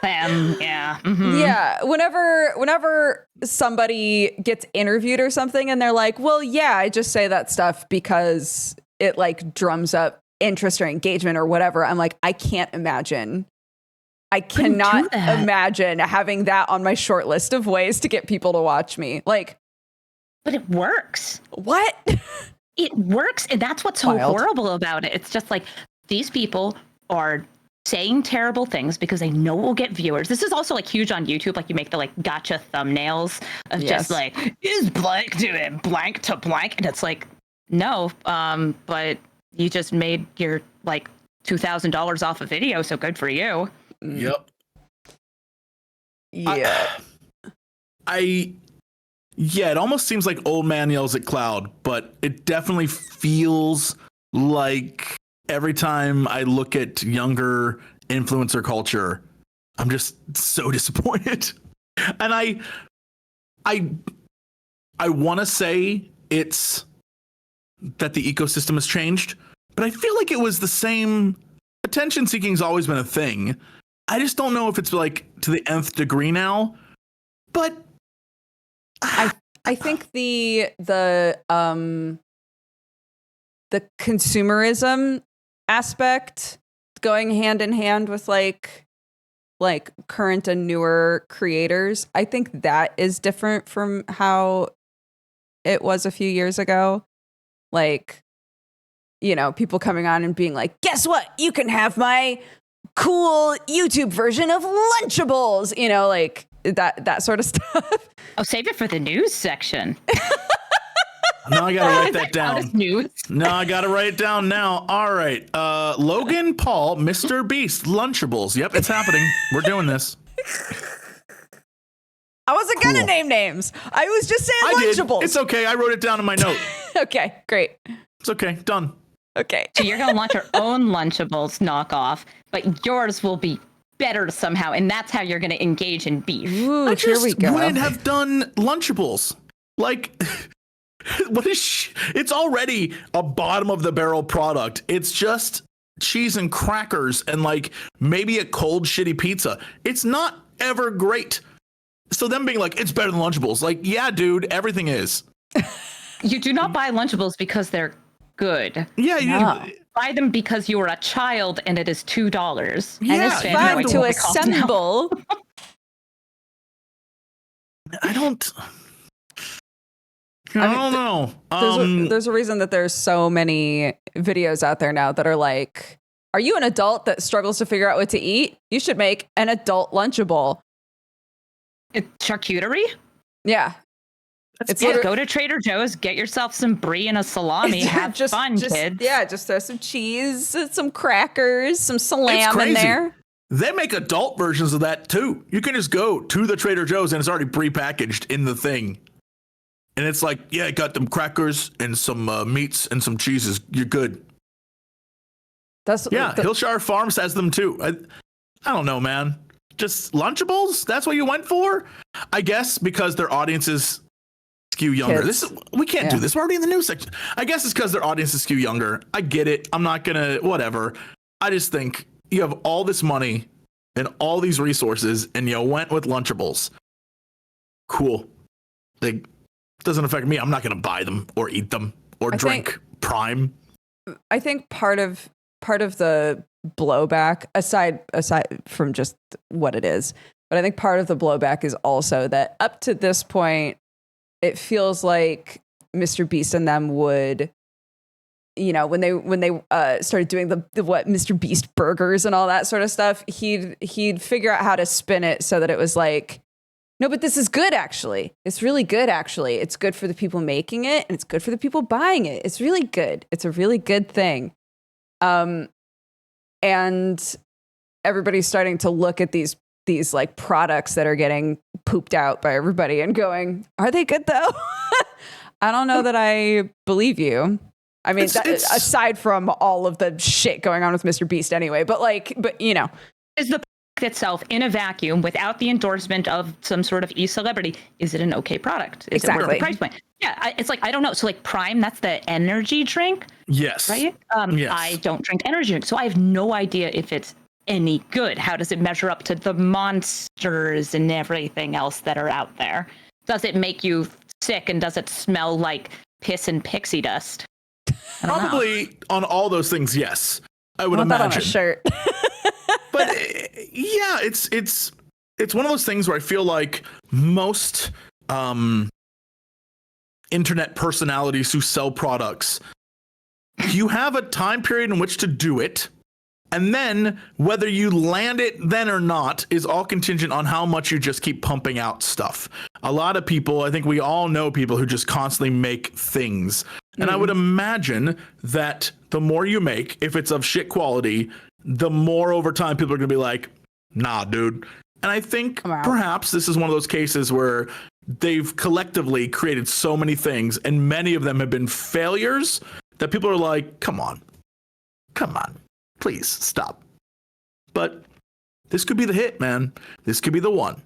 Yeah. Mm-hmm. Yeah. Whenever somebody gets interviewed or something and they're like, well, yeah, I just say that stuff because it like drums up interest or engagement or whatever. I'm like, I can't imagine. I cannot imagine having that on my short list of ways to get people to watch me. Like, but it works. What? It works. And that's what's so horrible about it. It's just like these people are saying terrible things because they know it will get viewers. This is also like huge on YouTube. Like you make the like gotcha thumbnails of just like, is blank doing blank to blank? And it's like, no, but you just made your like $2,000 off a video. So good for you. Yep. Yeah. It almost seems like old man yells at cloud, but it definitely feels like every time I look at younger influencer culture, I'm just so disappointed. And I want to say it's that the ecosystem has changed, but I feel like it was the same. Attention seeking's always been a thing. I just don't know if it's like to the nth degree now, but I think the consumerism aspect going hand in hand with like current and newer creators, I think that is different from how it was a few years ago. Like, you know, people coming on and being like, guess what? You can have my cool YouTube version of Lunchables, you know, like that sort of stuff. Oh, save it for the news section. No, I gotta write that down. News. No, I gotta write it down now. All right. Logan Paul, Mr. Beast, Lunchables. Yep, it's happening. We're doing this. I wasn't gonna name names. I was just saying Lunchables. It's okay. I wrote it down in my note. Okay, great. It's okay. Done. Okay. So you're going to launch your own Lunchables knockoff, but yours will be better somehow, and that's how you're going to engage in beef. Ooh, here we go. Wouldn't have done Lunchables. Like, what is? It's already a bottom of the barrel product. It's just cheese and crackers and like maybe a cold shitty pizza. It's not ever great. So them being like, it's better than Lunchables. Like, yeah, dude, everything is. You do not buy Lunchables because they're good. Yeah, you buy them because you are a child and it is $2. Yeah, and it's fun to assemble. I don't know. There's a reason that there's so many videos out there now that are like, are you an adult that struggles to figure out what to eat? You should make an adult Lunchable. It's charcuterie? Yeah. Go to Trader Joe's, get yourself some brie and a salami, have fun, kids. Yeah, just throw some cheese, some crackers, some salam in there. They make adult versions of that too. You can just go to the Trader Joe's and it's already pre-packaged in the thing. And it's like, yeah, I got them crackers and some meats and some cheeses. You're good. Hillshire Farms has them too. I don't know, man. Just Lunchables? That's what you went for? I guess because their audiences skew younger. We can't do this. We're already in the news section. I guess it's because their audiences skew younger. I get it. I'm not gonna whatever. I just think you have all this money and all these resources, and you went with Lunchables. Cool. Like, doesn't affect me. I'm not going to buy them or eat them or drink Prime. I think part of the blowback, aside from just what it is, but I think part of the blowback is also that up to this point, it feels like Mr. Beast and them would, you know, when they started doing the what Mr. Beast burgers and all that sort of stuff, he'd figure out how to spin it so that it was like, no, but this is good, actually. It's really good, actually. It's good for the people making it, and it's good for the people buying it. It's really good. It's a really good thing. And everybody's starting to look at these like products that are getting pooped out by everybody and going, are they good though? I don't know that I believe you. I mean, aside from all of the shit going on with Mr. Beast anyway, but you know. Is the product itself in a vacuum without the endorsement of some sort of e-celebrity, is it an okay product? Is it worth the price point? Yeah, it's like, I don't know. So like Prime, that's the energy drink. Yes. Right? Yes. I don't drink energy drinks, so I have no idea if it's any good. How does it measure up to the monsters and everything else that are out there? Does it make you sick, and does it smell like piss and pixie dust? Probably on all those things, yes. I would want imagine. That on a shirt. But yeah, it's one of those things where I feel like most internet personalities who sell products, you have a time period in which to do it. And then whether you land it then or not is all contingent on how much you just keep pumping out stuff. A lot of people, I think we all know people who just constantly make things. And I would imagine that the more you make, if it's of shit quality, the more over time people are going to be like, nah, dude. And I think perhaps this is one of those cases where they've collectively created so many things, and many of them have been failures, that people are like, come on. Please stop. But this could be the hit, man. This could be the one.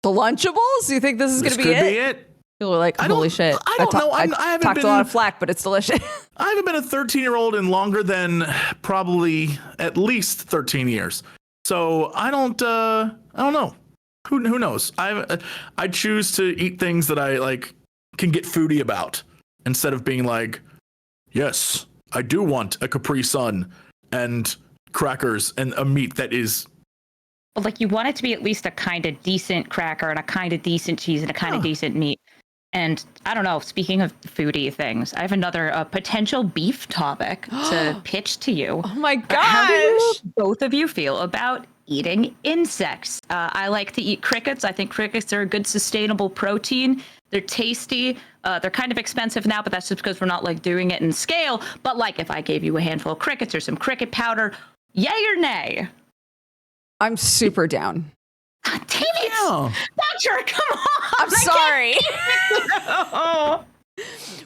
The Lunchables? You think this is going to be it? People are like, holy shit. I don't know. I haven't talked a lot of flack, but it's delicious. I haven't been a 13-year-old in longer than probably at least 13 years. So I don't know. Who knows? I choose to eat things that I like can get foodie about, instead of being like, yes, I do want a Capri Sun and crackers and a meat that is. Well, like, you want it to be at least a kind of decent cracker and a kind of decent cheese and a kind of decent meat. And I don't know, speaking of foodie things, I have another potential beef topic to pitch to you. Oh my gosh. How do both of you feel about eating insects? I like to eat crickets. I think crickets are a good sustainable protein. They're tasty. They're kind of expensive now, but that's just because we're not like doing it in scale. But like, if I gave you a handful of crickets or some cricket powder, yay or nay? I'm super down. God damn it! Thatcher, come on! I'm sorry.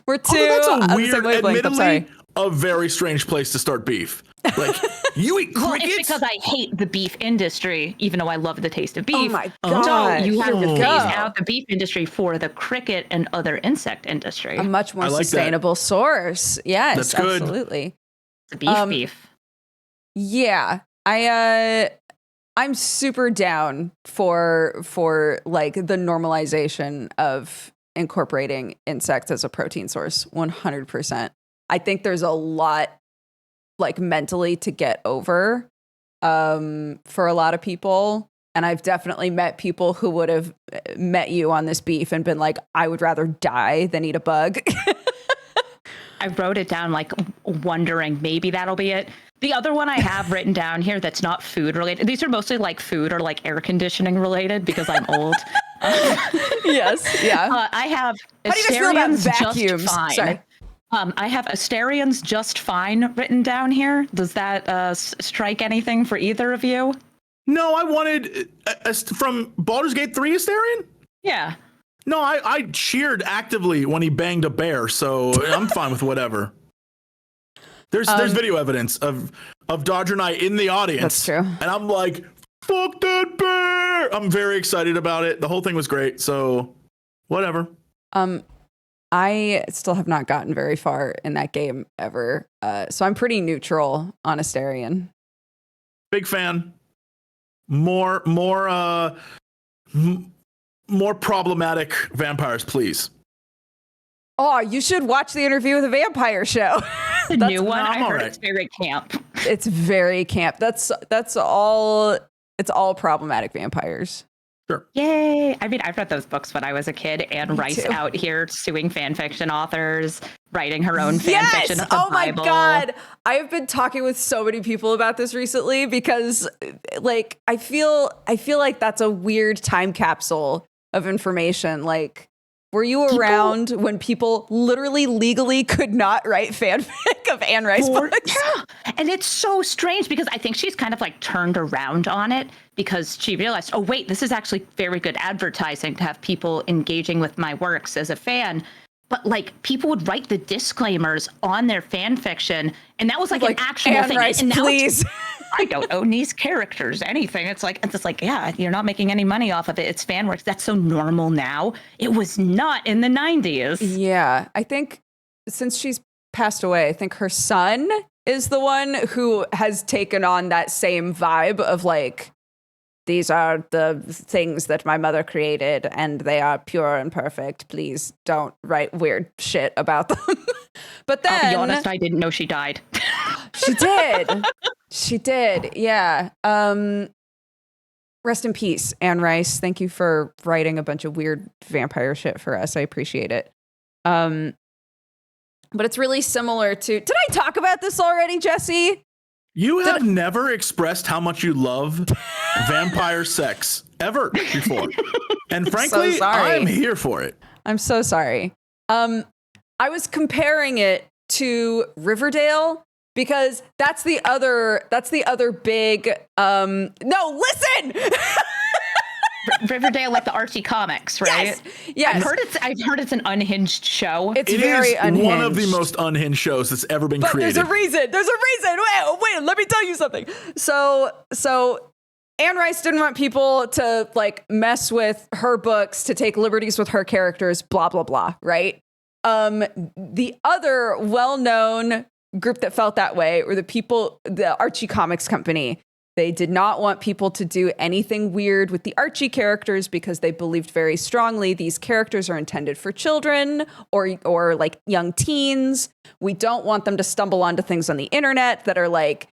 We're too. That's a weird, wavelength. I'm sorry. A very strange place to start beef. Like, you eat crickets? Well, it's because I hate the beef industry, even though I love the taste of beef. Oh my god! So you have to phase out the beef industry for the cricket and other insect industry. A much more sustainable source. Yes, that's good. Absolutely. The beef. Yeah, I'm super down for like the normalization of incorporating insects as a protein source. 100%. I think there's a lot like mentally to get over for a lot of people. And I've definitely met people who would have met you on this beef and been like, I would rather die than eat a bug. I wrote it down, like, wondering maybe that'll be it. The other one I have written down here that's not food related. These are mostly like food or like air conditioning related because I'm old. Yes. Yeah. I have How do you guys feel about Asterians vacuums? Just Fine. Sorry. I have Asterians Just Fine written down here. Does that strike anything for either of you? No, I wanted from Baldur's Gate 3 Asterion? Yeah. No, I cheered actively when he banged a bear, so I'm fine with whatever. There's video evidence of Dodger and I in the audience. That's true. And I'm like, fuck that bear! I'm very excited about it. The whole thing was great, so whatever. I still have not gotten very far in that game ever, so I'm pretty neutral on Asterion. Big fan. More problematic vampires, please. Oh, you should watch the Interview with a Vampire show. The new one, I heard it's very camp. It's very camp. That's all. It's all problematic vampires. Sure. Yay! I mean, I've read those books when I was a kid. Anne Rice too. out here suing fan fiction authors, writing her own fan fiction of the Bible. Bible. My God. I have been talking with so many people about this recently because, like, I feel like that's a weird time capsule of information. Like, were you around when people literally legally could not write fanfic of Anne Rice books? Yeah. And it's so strange because I think she's kind of like turned around on it because she realized, oh, wait, this is actually very good advertising to have people engaging with my works as a fan. But like people would write the disclaimers on their fan fiction, and that was like an actual Anne thing. Rice, and now please. I don't own these characters, anything. It's like, yeah, you're not making any money off of it. It's fan works. That's so normal now. It was not in the 90s. Yeah, I think since she's passed away, I think her son is the one who has taken on that same vibe of like, these are the things that my mother created and they are pure and perfect. Please don't write weird shit about them. But then, I'll be honest, I didn't know she died. She did. She did. Yeah. Rest in peace, Anne Rice. Thank you for writing a bunch of weird vampire shit for us. I appreciate it. But it's really similar to, did I talk about this already, Jesse? You have never expressed how much you love vampire sex ever before. And frankly, so sorry. I'm here for it. I'm so sorry. I was comparing it to Riverdale because that's the other big no, listen. Riverdale, like the Archie comics, right? Yes. I've heard it's an unhinged show. It's very unhinged. One of the most unhinged shows that's ever been created. There's a reason. Wait, let me tell you something. So Anne Rice didn't want people to like mess with her books, to take liberties with her characters, blah, blah, blah, right? The other well-known group that felt that way were the Archie Comics Company. They did not want people to do anything weird with the Archie characters because they believed very strongly these characters are intended for children or like young teens. We don't want them to stumble onto things on the internet that are like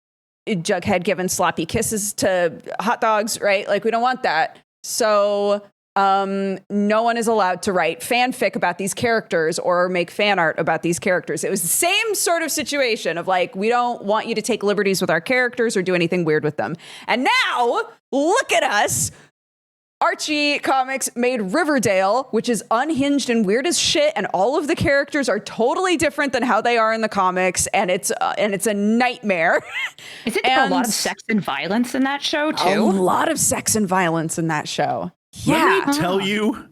Jughead giving sloppy kisses to hot dogs, right? Like we don't want that. So no one is allowed to write fanfic about these characters or make fan art about these characters. It was the same sort of situation of like, we don't want you to take liberties with our characters or do anything weird with them. And now, look at us. Archie Comics made Riverdale, which is unhinged and weird as shit, and all of the characters are totally different than how they are in the comics, and it's a nightmare. Isn't there a lot of sex and violence in that show too? A lot of sex and violence in that show. Let me tell you,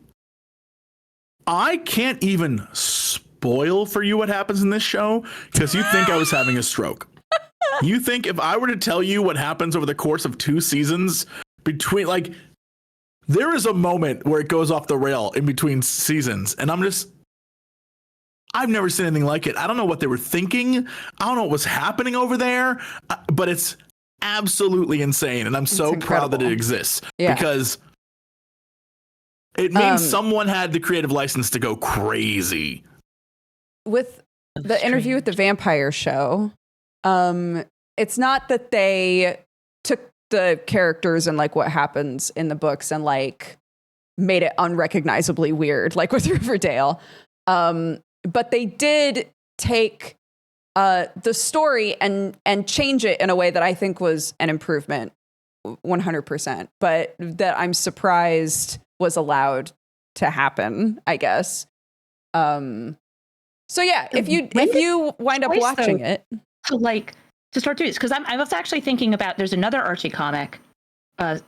I can't even spoil for you what happens in this show because you think I was having a stroke. You think if I were to tell you what happens over the course of 2 seasons between, like, there is a moment where it goes off the rail in between seasons, and I've never seen anything like it. I don't know what they were thinking. I don't know what was happening over there, but it's absolutely insane, and I'm so proud that it exists because it means someone had the creative license to go crazy. With the Interview with the Vampire show, it's not that they took the characters and like what happens in the books and like made it unrecognizably weird, like with Riverdale. But they did take the story and change it in a way that I think was an improvement, 100%. But that I'm surprised was allowed to happen, I guess. So yeah, if you wind up watching it, so like to start doing this, because I was actually thinking about there's another Archie comic,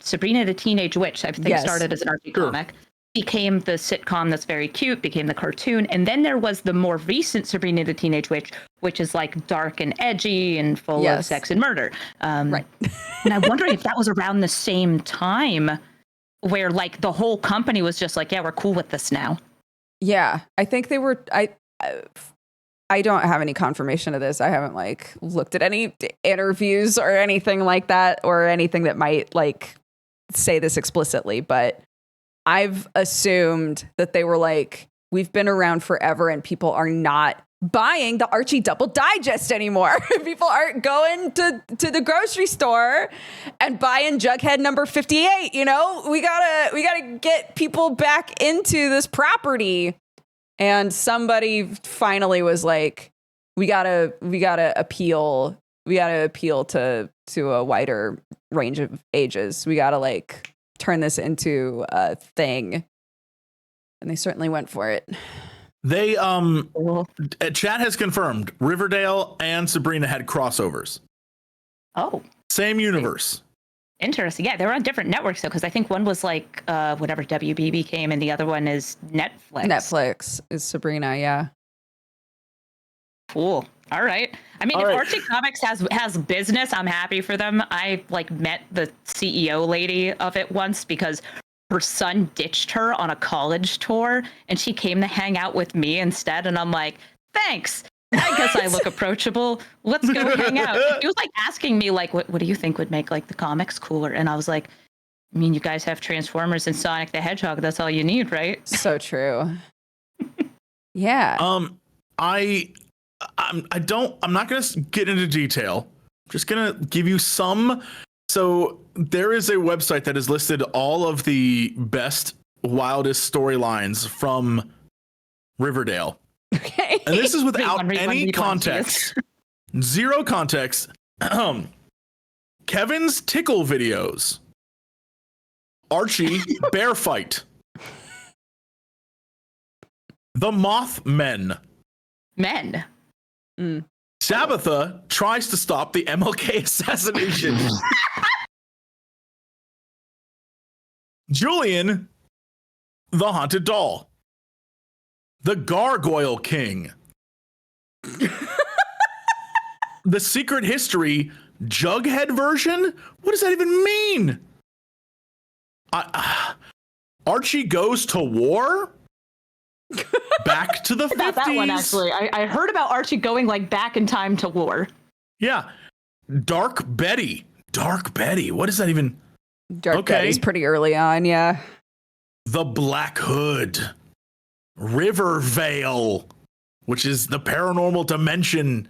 Sabrina the Teenage Witch. I think started as an Archie comic, became the sitcom that's very cute, became the cartoon, and then there was the more recent Sabrina the Teenage Witch, which is like dark and edgy and full of sex and murder. Right. And I'm wondering if that was around the same time, where like the whole company was just like, yeah, we're cool with this now. Yeah, I think they were. I don't have any confirmation of this. I haven't like looked at any interviews or anything like that, or anything that might like say this explicitly, but I've assumed that they were like, we've been around forever and people are not buying the Archie Double Digest anymore. People aren't going to the grocery store and buying Jughead number 58. You know, we gotta get people back into this property. And somebody finally was like, we gotta appeal to a wider range of ages. We gotta like turn this into a thing. And they certainly went for it. They chat has confirmed Riverdale and Sabrina had crossovers. Oh, same universe. Interesting. Yeah, they were on different networks though, because I think one was like whatever WB became, and the other one is Netflix. Netflix is Sabrina. Yeah. Cool. All right. I mean, if Archie Comics has business, I'm happy for them. I like met the CEO lady of it once because her son ditched her on a college tour and she came to hang out with me instead. And I'm like, thanks. I guess I look approachable. Let's go hang out. He was like asking me like, what do you think would make like the comics cooler? And I was like, I mean, you guys have Transformers and Sonic the Hedgehog. That's all you need, right? So true. Yeah. I'm not going to get into detail. I'm just going to give you some. So there is a website that has listed all of the best, wildest storylines from Riverdale. Okay. And this is without any context. Zero context. Kevin's tickle videos. Archie bear fight. The Mothmen. Men. Mm. Tabitha tries to stop the MLK assassination. Julian, the haunted doll. The Gargoyle King. The Secret History Jughead version? What does that even mean? Archie goes to war? Back to the 50s. About that one, actually. I heard about Archie going like back in time to war. Yeah. Dark Betty. Dark Betty. What is that even? Dark Betty's pretty early on, yeah. The Black Hood. Riverdale, which is the paranormal dimension.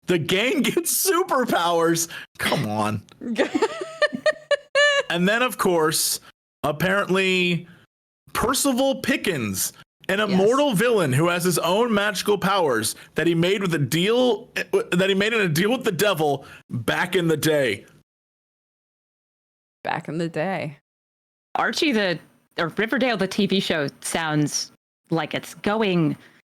The gang gets superpowers. Come on. And then, of course, apparently Percival Pickens, an immortal villain who has his own magical powers that he made in a deal with the devil back in the day. Back in the day. Archie or Riverdale, the TV show, sounds like it's going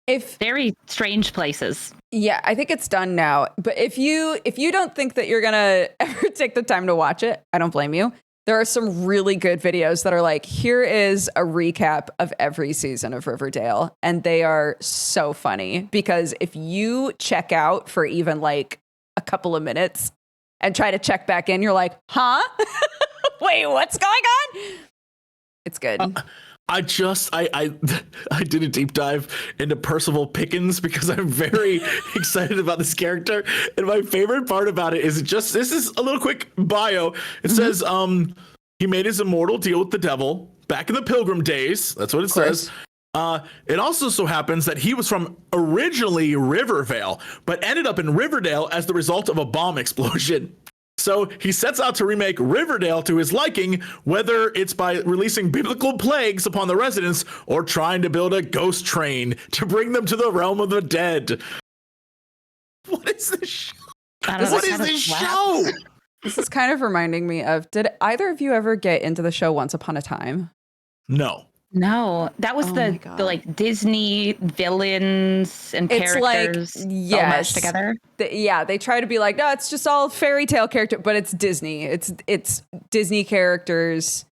very strange places. Yeah, I think it's done now. But if you don't think that you're gonna ever take the time to watch it, I don't blame you. There are some really good videos that are like, here is a recap of every season of Riverdale. And they are so funny because if you check out for even like a couple of minutes and try to check back in, you're like, huh? Wait, what's going on? It's good. I did a deep dive into Percival Pickens because I'm very excited about this character. And my favorite part about it is this is a little quick bio. It says, he made his immortal deal with the devil back in the Pilgrim days. That's what it says. It also so happens that he was from originally Rivervale, but ended up in Riverdale as the result of a bomb explosion. So he sets out to remake Riverdale to his liking, whether it's by releasing biblical plagues upon the residents or trying to build a ghost train to bring them to the realm of the dead. What is this show? What is this show? This is kind of reminding me of, did either of you ever get into the show Once Upon a Time? No. No, that was the like Disney villains and characters all mashed together. They try to be like, no, it's just all fairy tale character, but it's Disney. It's Disney characters,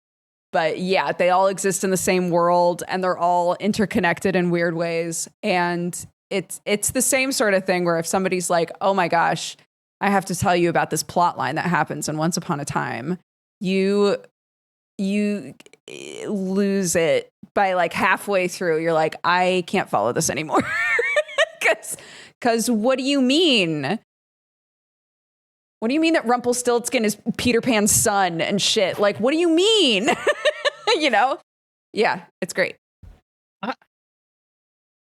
but yeah, they all exist in the same world and they're all interconnected in weird ways. And it's the same sort of thing where if somebody's like, oh my gosh, I have to tell you about this plot line that happens in Once Upon a Time, you lose it by like halfway through. You're like, I can't follow this anymore. Because what do you mean? What do you mean that Rumpelstiltskin is Peter Pan's son and shit? Like, what do you mean? You know? Yeah, it's great.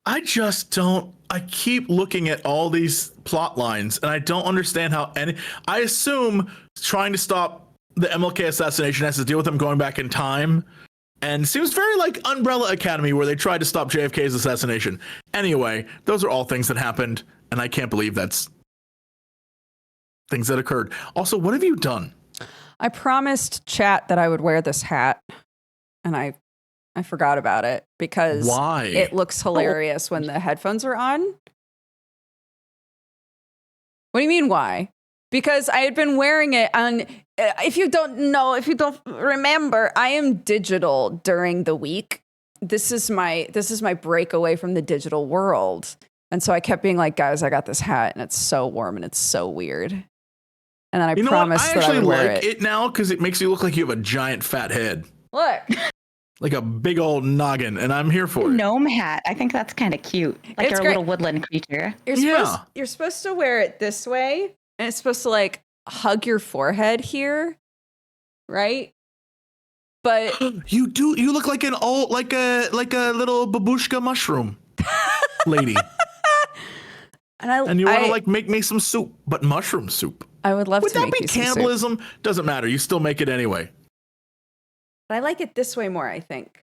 I just don't. I keep looking at all these plot lines, and I don't understand how. And I assume trying to stop the MLK assassination has to deal with them going back in time, and it seems very like Umbrella Academy, where they tried to stop JFK's assassination. Anyway, those are all things that happened, and I can't believe that's things that occurred. Also, what have you done? I promised chat that I would wear this hat, and I forgot about it because Why? It looks hilarious when the headphones are on. What do you mean why? Because I had been wearing it on, if you don't remember, I am digital during the week. This is my break away from the digital world. And so I kept being like, guys, I got this hat and it's so warm and it's so weird. And then I promised that I would wear it. I actually like it now because it makes you look like you have a giant fat head. Look. Like a big old noggin, and I'm here for it. Gnome hat. I think that's kind of cute. Like you're a little woodland creature. You're supposed to wear it this way, and it's supposed to like hug your forehead here, right? But you do. You look like an old, like a little babushka mushroom lady. And you want to like make me some soup, but mushroom soup. I would love to. Would that be cannibalism? Doesn't matter. You still make it anyway. But I like it this way more, I think.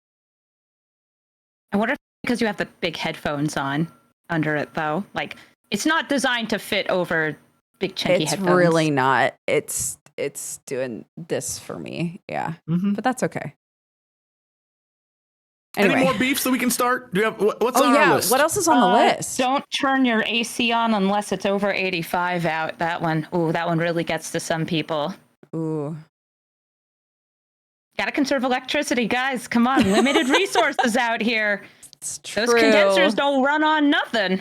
I wonder if because you have the big headphones on under it, though. Like, it's not designed to fit over big chunky headphones. It's really not. It's doing this for me. Yeah. Mm-hmm. But that's okay. Anyway. Any more beefs that we can start? Do you have what's on our list? What else is on the list? Don't turn your AC on unless it's over 85 out. That one really gets to some people. Ooh. Gotta conserve electricity, guys. Come on, limited resources out here. It's true. Those condensers don't run on nothing.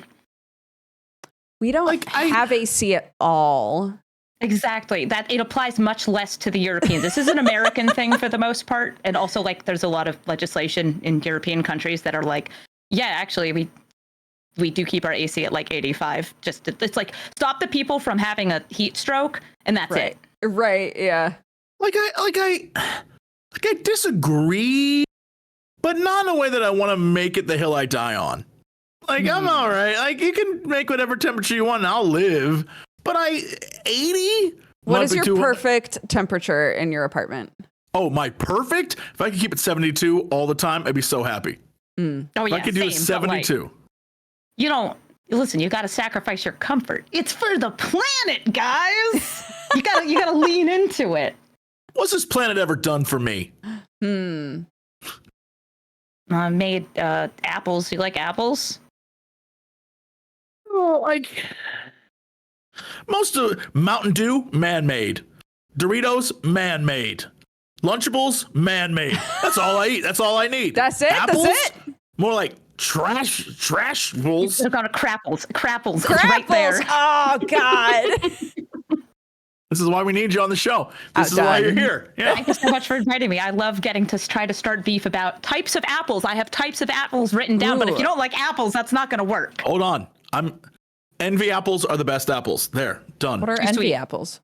We don't have AC at all. Exactly. That it applies much less to the Europeans. This is an American thing for the most part, and also like there's a lot of legislation in European countries that are like, yeah, actually we do keep our AC at like 85. Just it's like stop the people from having a heat stroke, and that's it. Right. Yeah. I disagree, but not in a way that I want to make it the hill I die on. Like, I'm all right. Like, you can make whatever temperature you want and I'll live. But 80? What is your perfect temperature in your apartment? Oh, my perfect? If I could keep it 72 all the time, I'd be so happy. Oh, yeah. If I could do 72. Like, you don't... Listen, you got to sacrifice your comfort. It's for the planet, guys. you gotta lean into it. What's this planet ever done for me? Made apples. You like apples? Oh, like most of Mountain Dew, man-made. Doritos, man-made. Lunchables, man-made. That's all I eat. That's all I need. That's it. Apples, that's it. More like trashfuls. They're called crapples. Crapples. It's right there. Oh God. This is why we need you on the show. This is why you're here. Yeah. Thank you so much for inviting me. I love getting to try to start beef about types of apples. I have types of apples written down, but if you don't like apples, that's not going to work. Hold on. Envy apples are the best apples. There, done. What are envy apples?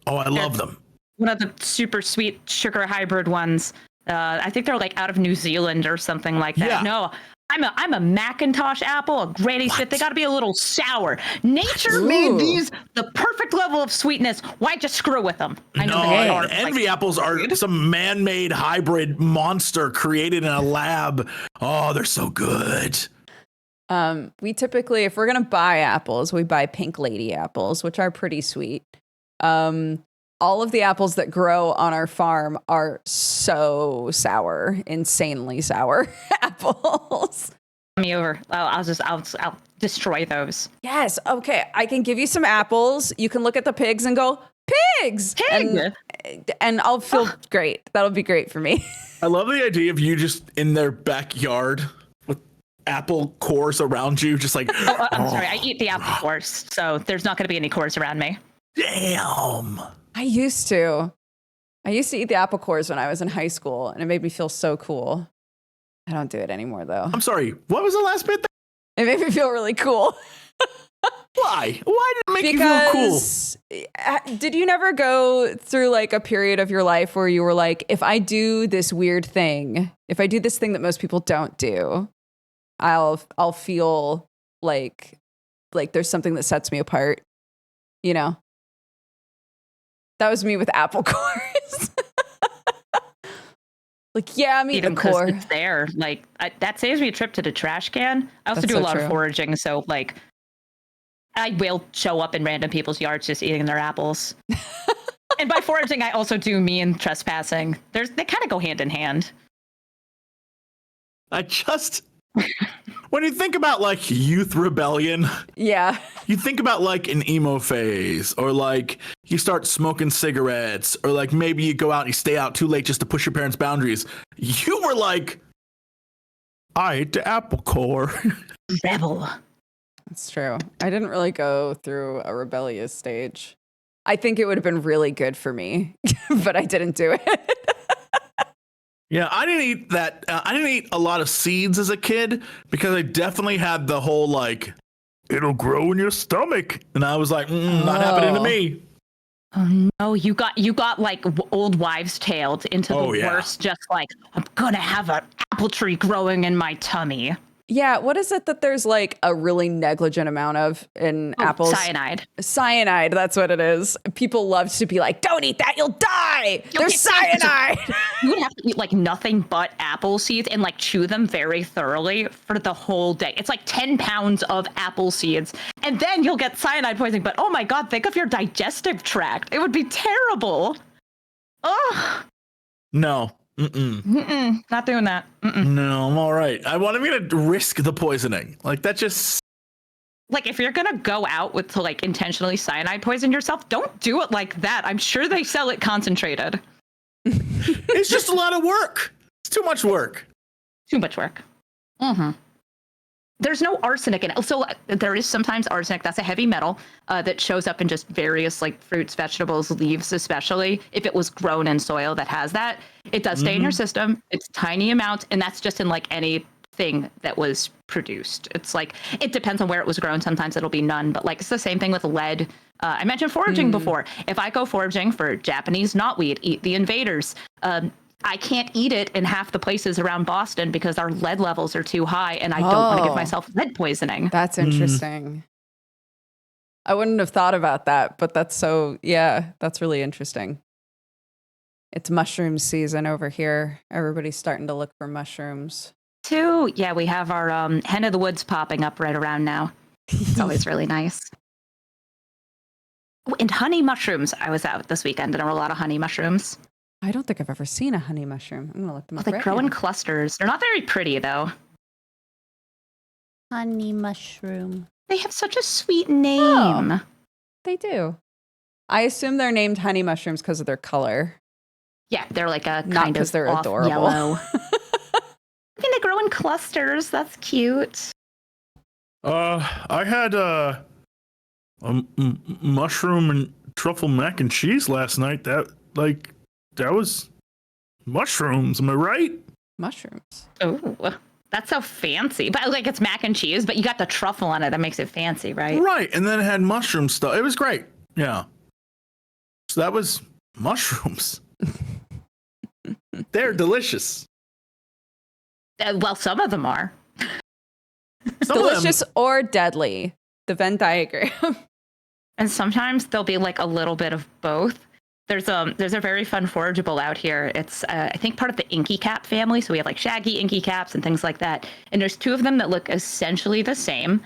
Oh, I love them. One of the super sweet sugar hybrid ones. I think they're like out of New Zealand or something like that. Yeah. No, I'm a Macintosh apple, a Granny Smith. They got to be a little sour. Nature made these the perfect level of sweetness. Why just screw with them? I know they are. Envy apples are some man-made hybrid monster created in a lab. Oh, they're so good. We typically, if we're gonna buy apples, we buy Pink Lady apples, which are pretty sweet. All of the apples that grow on our farm are so sour, insanely sour apples. Me over. I'll destroy those. Yes. Okay. I can give you some apples. You can look at the pigs and go, pigs. Pig. And I'll feel great. That'll be great for me. I love the idea of you just in their backyard with apple cores around you, just like. I'm sorry. I eat the apple cores, so there's not going to be any cores around me. Damn. I used to eat the apple cores when I was in high school, and it made me feel so cool. I don't do it anymore, though. I'm sorry. What was the last bit? It made me feel really cool. Why? Why did it make you feel cool? Did you never go through like a period of your life where you were like, if I do this weird thing, if I do this thing that most people don't do, I'll feel like there's something that sets me apart, you know? That was me with apple cores. Like, yeah, I'm eating a core. It's there. Like, that saves me a trip to the trash can. I also do a lot of foraging, so like, I will show up in random people's yards just eating their apples. And by foraging, I also do mean trespassing. They kind of go hand in hand. When you think about like youth rebellion, yeah, you think about like an emo phase, or like you start smoking cigarettes, or like maybe you go out and you stay out too late just to push your parents' boundaries. You were like, I ate the apple core. Rebel. That's true. I didn't really go through a rebellious stage. I think it would have been really good for me, but I didn't do it. Yeah, I didn't eat that. I didn't eat a lot of seeds as a kid because I definitely had the whole like, it'll grow in your stomach, and I was like, not happening to me. Oh no, you got like old wives' tale into the worst. Just like, I'm gonna have an apple tree growing in my tummy. Yeah, what is it that there's like a really negligent amount of in apples? Cyanide. Cyanide, that's what it is. People love to be like, don't eat that, you'll die. There's cyanide. You would have to eat like nothing but apple seeds and like chew them very thoroughly for the whole day. It's like 10 pounds of apple seeds. And then you'll get cyanide poisoning. But oh my God, think of your digestive tract. It would be terrible. Oh. No. Not doing that. No, I'm all right. I want me to risk the poisoning. Like that just. Like if you're gonna go out with to like intentionally cyanide poison yourself, don't do it like that. I'm sure they sell it concentrated. It's just a lot of work. It's too much work. Too much work. There's no arsenic in it. So there is sometimes arsenic. That's a heavy metal that shows up in just various like fruits, vegetables, leaves, especially if it was grown in soil that has that. It does stay in your system. It's tiny amounts, and that's just in like anything that was produced. It's like, it depends on where it was grown. Sometimes it'll be none, but like it's the same thing with lead. I mentioned foraging before. If I go foraging for Japanese knotweed, eat the invaders. I can't eat it in half the places around Boston because our lead levels are too high, and I don't want to give myself lead poisoning. That's interesting. I wouldn't have thought about that, but that's really interesting. It's mushroom season over here. Everybody's starting to look for mushrooms. Too. Yeah, we have our hen of the woods popping up right around now. It's always really nice. Oh, and honey mushrooms. I was out this weekend, and there were a lot of honey mushrooms. I don't think I've ever seen a honey mushroom. I'm gonna look them up. They grow in clusters. They're not very pretty though. Honey mushroom. They have such a sweet name. Oh, they do. I assume they're named honey mushrooms because of their color. Yeah, they're like a not kind of they're adorable. Yellow. I mean, they grow in clusters. That's cute. I had a mushroom and truffle mac and cheese last night. That was mushrooms. Am I right? Mushrooms. Oh, that's so fancy. But like it's mac and cheese, but you got the truffle on it. That makes it fancy, right? Right. And then it had mushroom stuff. It was great. Yeah. So that was mushrooms. They're delicious. Well, some of them are. Delicious or deadly. The Venn diagram. And sometimes there'll be like a little bit of both. There's a very fun forageable out here. It's I think part of the inky cap family. So we have like shaggy inky caps and things like that. And there's two of them that look essentially the same.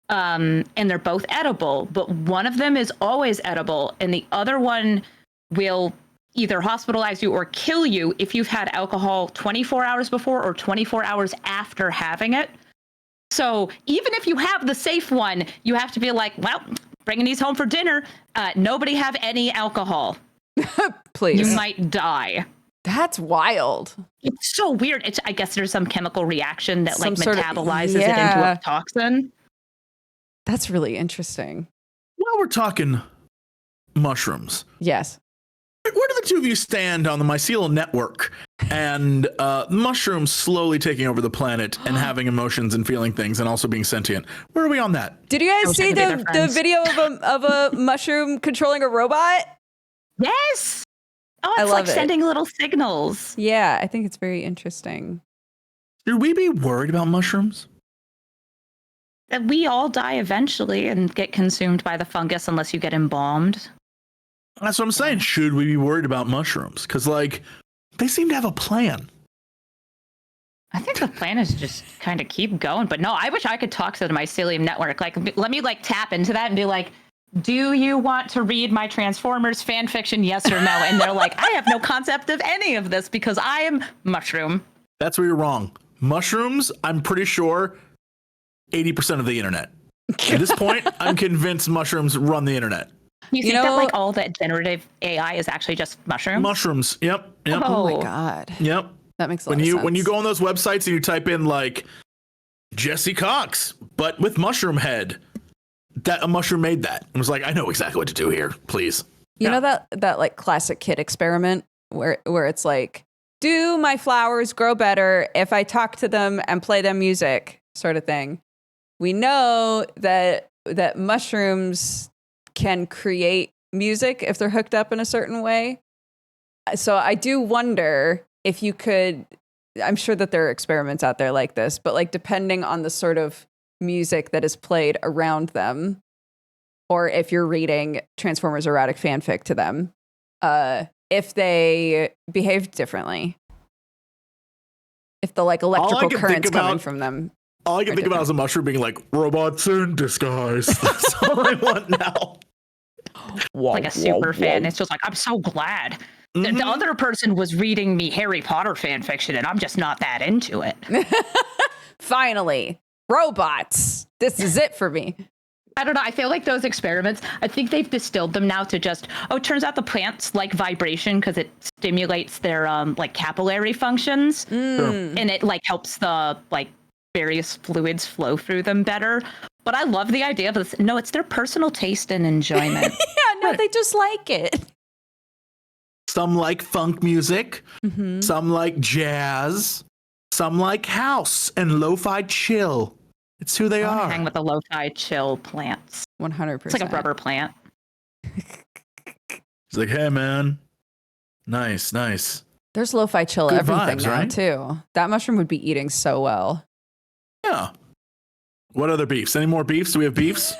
And they're both edible, but one of them is always edible, and the other one will either hospitalize you or kill you if you've had alcohol 24 hours before or 24 hours after having it. So even if you have the safe one, you have to be like, well, bringing these home for dinner. Nobody have any alcohol. Please. You might die. That's wild. It's so weird. I guess there's some chemical reaction that like Some metabolizes it into a toxin. That's really interesting. While we're talking mushrooms. Yes. Where do the two of you stand on the mycelial network and mushrooms slowly taking over the planet and having emotions and feeling things and also being sentient. Where are we on that? Did you guys see the video of a mushroom controlling a robot? Yes. Oh, it's like sending little signals. Yeah, I think it's very interesting. Should we be worried about mushrooms? That we all die eventually and get consumed by the fungus unless you get embalmed. That's what I'm saying. Should we be worried about mushrooms? Because, like, they seem to have a plan. I think the plan is just kind of keep going. But no, I wish I could talk to the mycelium network. Like, let me like tap into that and be like, do you want to read my Transformers fan fiction? Yes or no? And they're like, I have no concept of any of this because I am mushroom. That's where you're wrong. Mushrooms, I'm pretty sure 80% of the internet. At this point, I'm convinced mushrooms run the internet. You think that like all that generative AI is actually just mushrooms? Mushrooms. Yep. Oh my God. Yep. That makes a lot of sense. When you go on those websites and you type in like Jesse Cox, but with mushroom head, that a mushroom made that. I was like, I know exactly what to do here. Please. You know that like classic kid experiment where it's like, do my flowers grow better if I talk to them and play them music, sort of thing. We know that mushrooms can create music if they're hooked up in a certain way. So I do wonder if you could, I'm sure that there are experiments out there like this, but like depending on the sort of music that is played around them, or if you're reading Transformers erotic fanfic to them, if they behave differently, if the like electrical currents coming from them. All I can think about is a mushroom being like, robots in disguise. That's all I want now. Like a super fan. It's just like, I'm so glad. Mm-hmm. The other person was reading me Harry Potter fan fiction and I'm just not that into it. Finally, robots. This is it for me. I don't know. I feel like those experiments, I think they've distilled them now to just, it turns out the plants like vibration because it stimulates their like capillary functions. And it like helps the like various fluids flow through them better. But I love the idea of this. No, it's their personal taste and enjoyment. They just like it. Some like funk music. Mm-hmm. Some like jazz. Some like house and lo-fi chill. It's who they are. Hang with the lo-fi chill plants. 100%. It's like a rubber plant. It's like, hey, man. Nice. There's lo-fi chill Good everything vibes, now, right? too. That mushroom would be eating so well. Yeah. What other beefs? Any more beefs? Do we have beefs?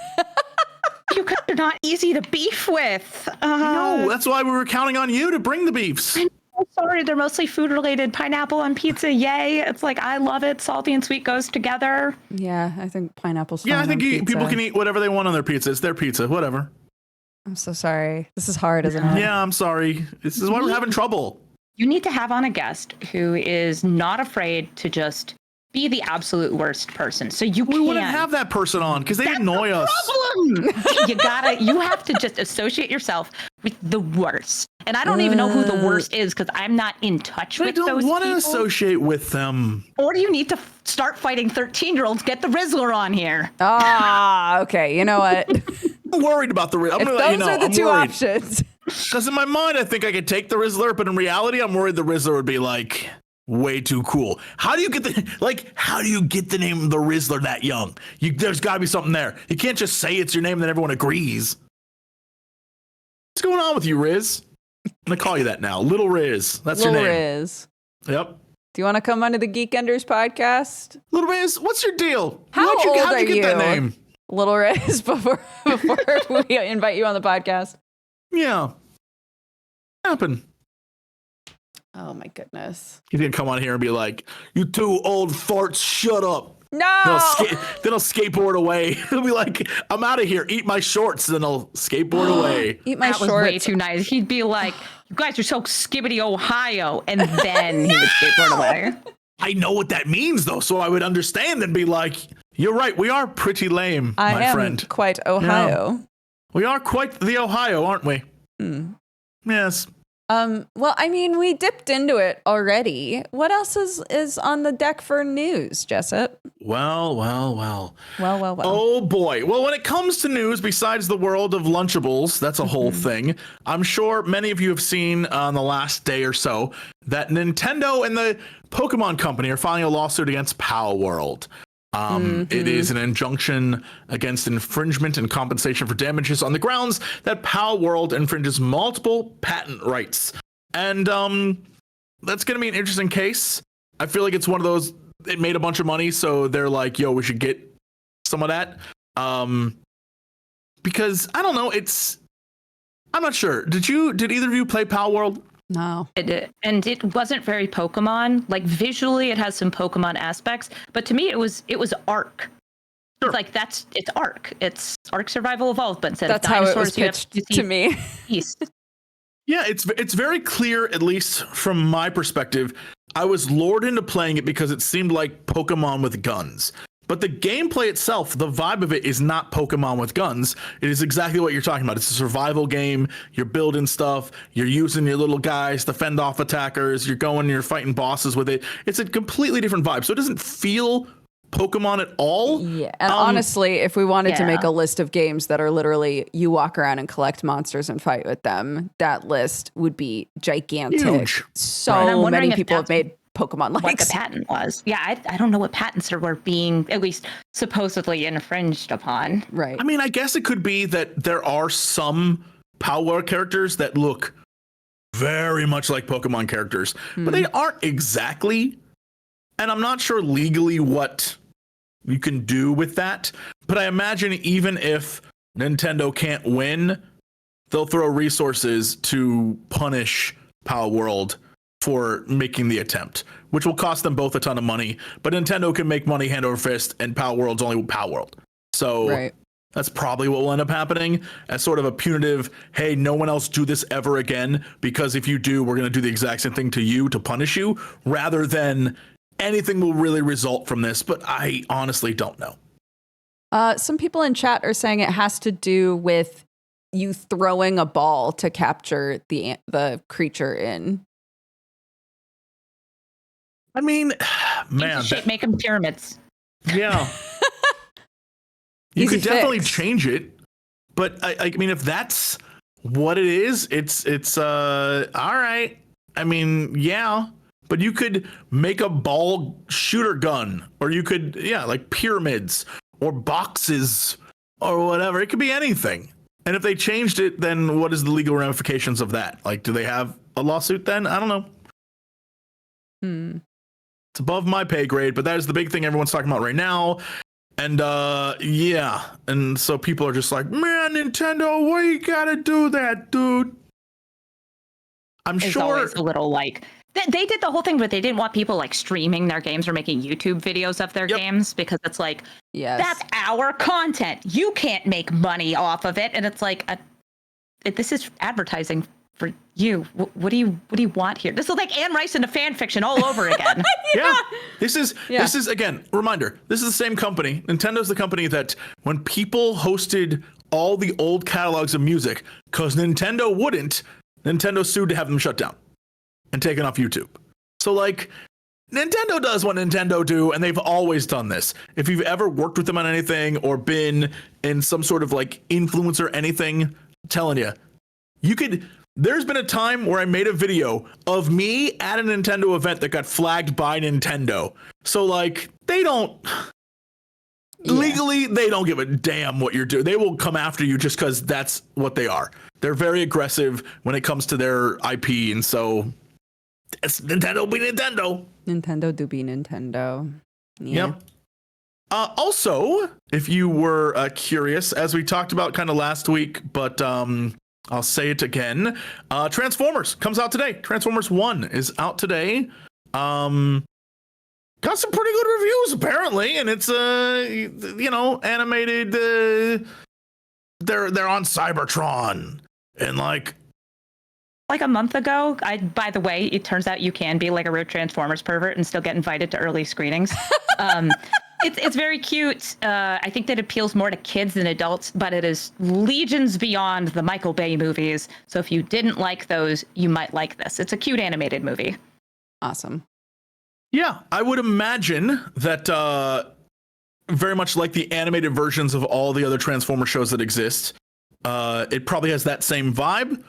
You guys are not easy to beef with. No, that's why we were counting on you to bring the beefs. I'm so sorry. They're mostly food related. Pineapple on pizza. Yay. It's like, I love it. Salty and sweet goes together. Yeah, I think pineapple's fine. Yeah, I think people can eat whatever they want on their pizza. It's their pizza. Whatever. I'm so sorry. This is hard, isn't it? Yeah, I'm sorry. This is why we're having trouble. You need to have on a guest who is not afraid to just be the absolute worst person. So we wouldn't have that person on because they annoy us. You have to just associate yourself with the worst. And I don't even know who the worst is because I'm not in touch with those people. I don't want to associate with them. Or do you need to start fighting 13-year-olds? Get the Rizzler on here. Okay. You know what? I'm worried about the Rizzler. Those are the two options. Because in my mind, I think I could take the Rizzler, but in reality, I'm worried the Rizzler would be like way too cool. How do you get the name of the Rizzler that young? There's got to be something there. You can't just say it's your name and then everyone agrees. What's going on with you, Riz? I'm gonna call you that now, Little Riz. That's your name. Little Riz. Yep. Do you want to come onto the Geekenders podcast? Little Riz, what's your deal? How'd you get that name? Little Riz, before we invite you on the podcast. Yeah. What happened? Oh my goodness. He's gonna come on here and be like, "You two old farts, shut up." No. Then he'll skateboard away. He'll be like, "I'm out of here. Eat my shorts." Then he'll skateboard away. Eat my that shorts. Was way too nice. He'd be like, "You guys are so skibbity Ohio," and then he would skateboard away. I know what that means though, so I would understand and be like, "You're right. We are pretty lame, my friend. Quite Ohio. Yeah. We are quite the Ohio, aren't we?" Mm. Yes. Well, I mean, we dipped into it already. What else is on the deck for news, Jessup? Well. Well. Oh boy. Well, when it comes to news, besides the world of Lunchables, that's a whole thing. I'm sure many of you have seen on the last day or so that Nintendo and the Pokemon Company are filing a lawsuit against Pal World. It is an injunction against infringement and compensation for damages on the grounds that Pal World infringes multiple patent rights. And that's going to be an interesting case. I feel like it's one of those, it made a bunch of money, so they're like, yo, we should get some of that. Because I don't know, I'm not sure. Did either of you play Pal World? No. And it wasn't very Pokemon. Like visually it has some Pokemon aspects, but to me it was Ark. Sure. It's like it's Ark. It's Ark Survival Evolved, but instead that's of dinosaurs, how it was pitched to me. Yeah, it's very clear, at least from my perspective. I was lured into playing it because it seemed like Pokemon with guns. But the gameplay itself, the vibe of it is not Pokemon with guns. It is exactly what you're talking about. It's a survival game. You're building stuff. You're using your little guys to fend off attackers. You're fighting bosses with it. It's a completely different vibe. So it doesn't feel Pokemon at all. Yeah. And honestly, if we wanted to make a list of games that are literally you walk around and collect monsters and fight with them, that list would be gigantic. Huge. So many people have made Pokemon likes. What the patent was. Yeah, I don't know what patents were being at least supposedly infringed upon. Right. I mean, I guess it could be that there are some Power characters that look very much like Pokemon characters, but they aren't exactly. And I'm not sure legally what you can do with that. But I imagine even if Nintendo can't win, they'll throw resources to punish Power World for making the attempt, which will cost them both a ton of money. But Nintendo can make money hand over fist, and Pal World's only Pal World. So that's probably what will end up happening as sort of a punitive, hey, no one else do this ever again, because if you do, we're going to do the exact same thing to you to punish you, rather than anything will really result from this. But I honestly don't know. Some people in chat are saying it has to do with you throwing a ball to capture the creature in. I mean, man, make them pyramids. Yeah, you could definitely change it, but I mean, if that's what it is, it's all right. I mean, yeah, but you could make a ball shooter gun, or you could, like pyramids or boxes or whatever. It could be anything. And if they changed it, then what is the legal ramifications of that? Like, do they have a lawsuit then? I don't know. It's above my pay grade, but that is the big thing everyone's talking about right now. And and so people are just like, man, Nintendo, why you gotta do that, dude? It's sure always a little like they did the whole thing, but they didn't want people like streaming their games or making YouTube videos of their games, because it's like, that's our content. You can't make money off of it, and it's like, this is advertising for you. What do you want here? This is like Anne Rice in a fan fiction all over again. This is again, reminder, this is the same company. Nintendo's the company that when people hosted all the old catalogs of music, because Nintendo wouldn't, Nintendo sued to have them shut down and taken off YouTube. So like, Nintendo does what Nintendo do, and they've always done this. If you've ever worked with them on anything or been in some sort of like influence or anything, I'm telling you could. There's been a time where I made a video of me at a Nintendo event that got flagged by Nintendo. So like, they don't legally, they don't give a damn what you're doing. They will come after you just because that's what they are. They're very aggressive when it comes to their IP, and so it's Nintendo be Nintendo. Nintendo do be Nintendo. Yeah. Yep. Also, if you were curious, as we talked about kind of last week, but I'll say it again. Transformers comes out today. Transformers 1 is out today. Got some pretty good reviews apparently, and it's animated. They're on Cybertron, and like a month ago. By the way, it turns out you can be like a real Transformers pervert and still get invited to early screenings. It's very cute. I think that appeals more to kids than adults, but it is legions beyond the Michael Bay movies. So if you didn't like those, you might like this. It's a cute animated movie. Awesome. Yeah, I would imagine that very much like the animated versions of all the other Transformer shows that exist, it probably has that same vibe.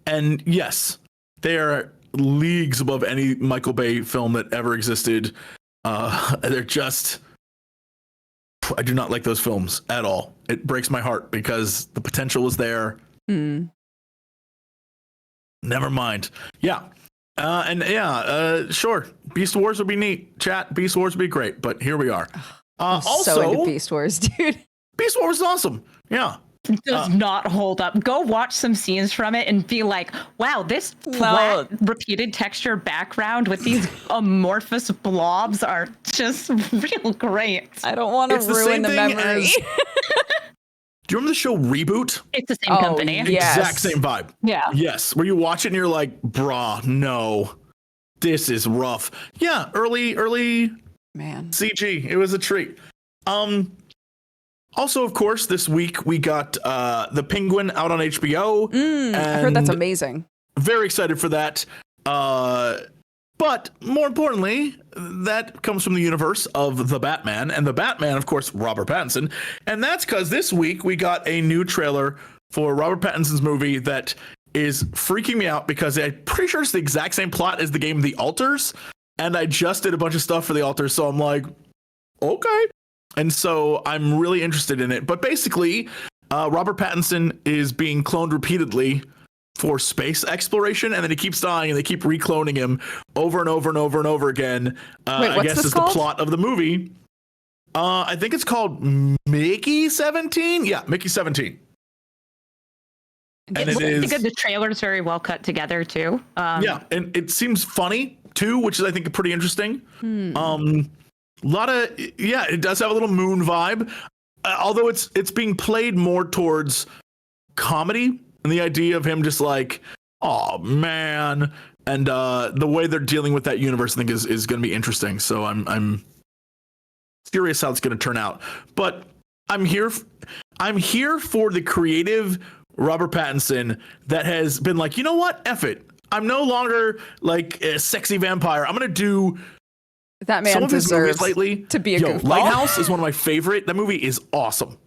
And yes, they are leagues above any Michael Bay film that ever existed. They're just... I do not like those films at all. It breaks my heart because the potential is there. Never mind. Yeah. Sure. Beast Wars would be neat. Chat, Beast Wars would be great, but here we are. Also, so into Beast Wars, dude. Beast Wars is awesome. Yeah. Does not hold up. Go watch some scenes from it and be like, wow, this flat, repeated texture background with these amorphous blobs are just real great. I don't want to ruin the memory. Do you remember the show Reboot? It's the same company. Yes. Exact same vibe. Yeah. Yes. Where you watch it and you're like, brah, no, this is rough. Yeah. Early man CG. It was a treat. Also, of course, this week we got The Penguin out on HBO. I heard that's amazing. Very excited for that. But more importantly, that comes from the universe of The Batman. And The Batman, of course, Robert Pattinson. And that's because this week we got a new trailer for Robert Pattinson's movie that is freaking me out because I'm pretty sure it's the exact same plot as the game The Alters. And I just did a bunch of stuff for The Alters. So I'm like, okay. And so I'm really interested in it. But basically, Robert Pattinson is being cloned repeatedly for space exploration, and then he keeps dying, and they keep recloning him over and over and over and over again. I guess is the plot of the movie. I think it's called Mickey 17. Yeah, Mickey 17. And it is good. The trailer's very well cut together too. Yeah, and it seems funny too, which is I think pretty interesting. A lot of it does have a little Moon vibe, although it's being played more towards comedy and the idea of him just like, oh man, and the way they're dealing with that universe I think is going to be interesting. So I'm curious how it's going to turn out, but I'm here for the creative Robert Pattinson that has been like, you know what, F it, I'm no longer like a sexy vampire. I'm going to do. That man deserves lately to be a goofball. Lighthouse is one of my favorite. That movie is awesome.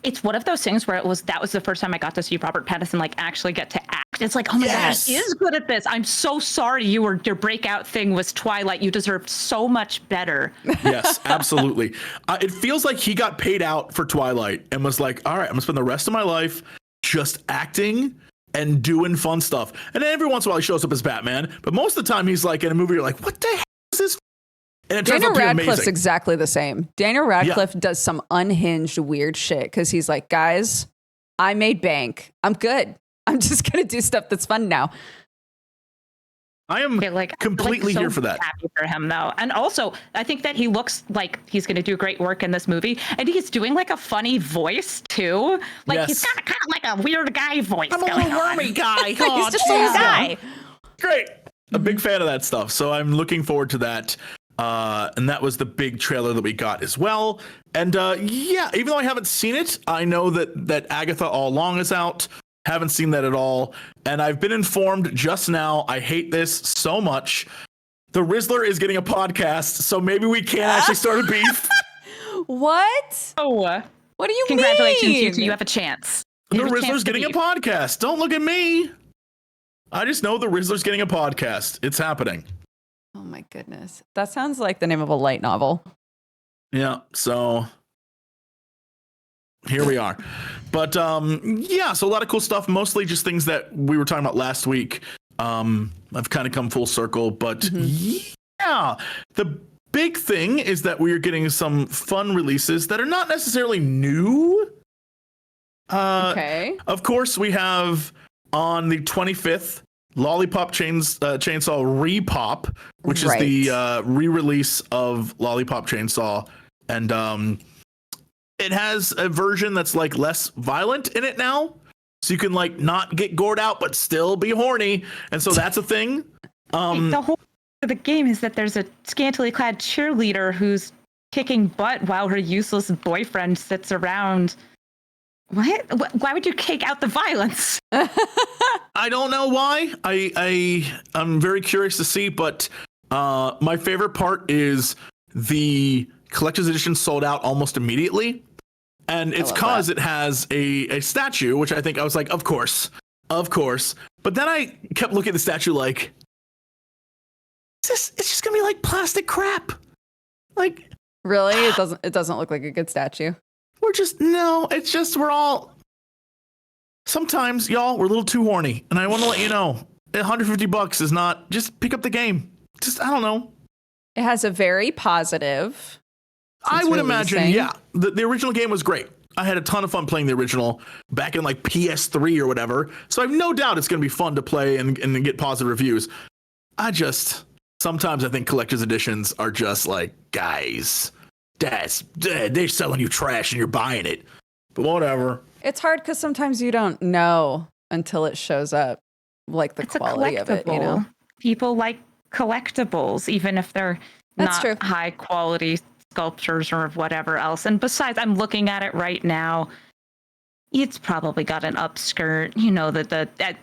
It's one of those things where that was the first time I got to see Robert Pattinson like actually get to act. It's like, oh my God, he is good at this. I'm so sorry your breakout thing was Twilight. You deserved so much better. Yes, absolutely. It feels like he got paid out for Twilight and was like, all right, I'm gonna spend the rest of my life just acting and doing fun stuff. And then every once in a while he shows up as Batman, but most of the time he's like in a movie you're like, what the hell is this? And it turns out to be amazing. Daniel Radcliffe's exactly the same. Daniel Radcliffe does some unhinged weird shit because he's like, guys, I made bank. I'm good. I'm just going to do stuff that's fun now. I am completely so here for that. Happy for him, though. And also, I think that he looks like he's going to do great work in this movie. And he's doing like a funny voice, too. Like he's got kind of like a weird guy voice. I'm a little wormy guy. He's just a little guy. Great. A big fan of that stuff. So I'm looking forward to that. And that was the big trailer that we got as well. And even though I haven't seen it, I know that Agatha All Along is out. Haven't seen that at all. And I've been informed just now, I hate this so much. The Rizzler is getting a podcast, so maybe we can actually start a beef. What? Oh, what do you mean? Congratulations, you two. You have a chance. The Rizzler's getting a podcast. Don't look at me. I just know the Rizzler's getting a podcast. It's happening. Oh my goodness. That sounds like the name of a light novel. Yeah, so here we are. But so a lot of cool stuff, mostly just things that we were talking about last week. I've kind of come full circle, but the big thing is that we are getting some fun releases that are not necessarily new. Okay. Of course, we have on the 25th, Lollipop Chainsaw Repop, which is the re-release of Lollipop Chainsaw, and it has a version that's like less violent in it now, so you can like not get gored out but still be horny, and so that's a thing. The whole of the game is that there's a scantily clad cheerleader whose kicking butt while her useless boyfriend sits around. What? Why would you kick out the violence? I don't know why. I'm very curious to see, but my favorite part is the collector's edition sold out almost immediately. And it's because it has a statue, which I was like, of course. But then I kept looking at the statue like, it's just gonna be like plastic crap. Like, really? It doesn't look like a good statue. We're all, sometimes y'all, we're a little too horny. And I want to let you know, $150 is not, just pick up the game. Just, I don't know. It has a very positive. I would imagine, yeah. The original game was great. I had a ton of fun playing the original back in like PS3 or whatever. So I have no doubt it's going to be fun to play and get positive reviews. Sometimes I think collector's editions are just like, guys, they're selling you trash and you're buying it. But whatever. It's hard because sometimes you don't know until it shows up, like the quality of it, you know? People like collectibles, even if they're not high quality sculptures or whatever else. And besides, I'm looking at it right now. It's probably got an upskirt, you know,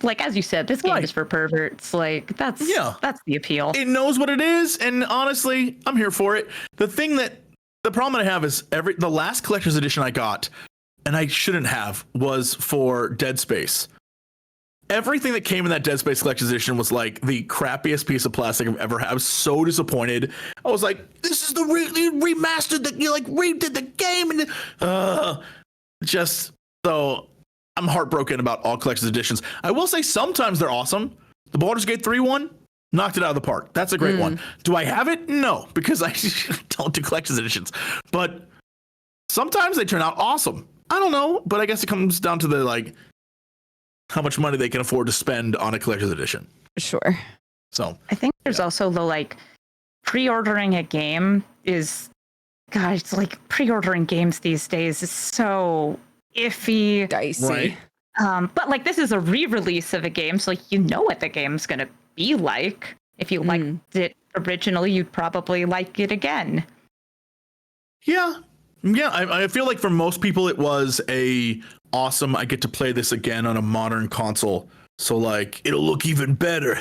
like, as you said, this game is for perverts. Like, that's the appeal. It knows what it is. And honestly, I'm here for it. The problem that I have is the last collector's edition I got, and I shouldn't have, was for Dead Space. Everything that came in that Dead Space collector's edition was like the crappiest piece of plastic I've ever had. I was so disappointed. I was like, this is the remastered, you like redid the game, and so I'm heartbroken about all collector's editions. I will say sometimes they're awesome. The Baldur's Gate 3 one knocked it out of the park. That's a great one. Do I have it? No, because I don't do collector's editions. But sometimes they turn out awesome. I don't know, but I guess it comes down to the how much money they can afford to spend on a collector's edition. Sure. So I think there's also the pre-ordering a game is, God, it's like pre-ordering games these days is so iffy, dicey. Right. But this is a re-release of a game, so you know what the game's gonna be like. If you liked it originally, you'd probably like it again. Yeah. I feel like for most people, it was awesome. I get to play this again on a modern console, so it'll look even better.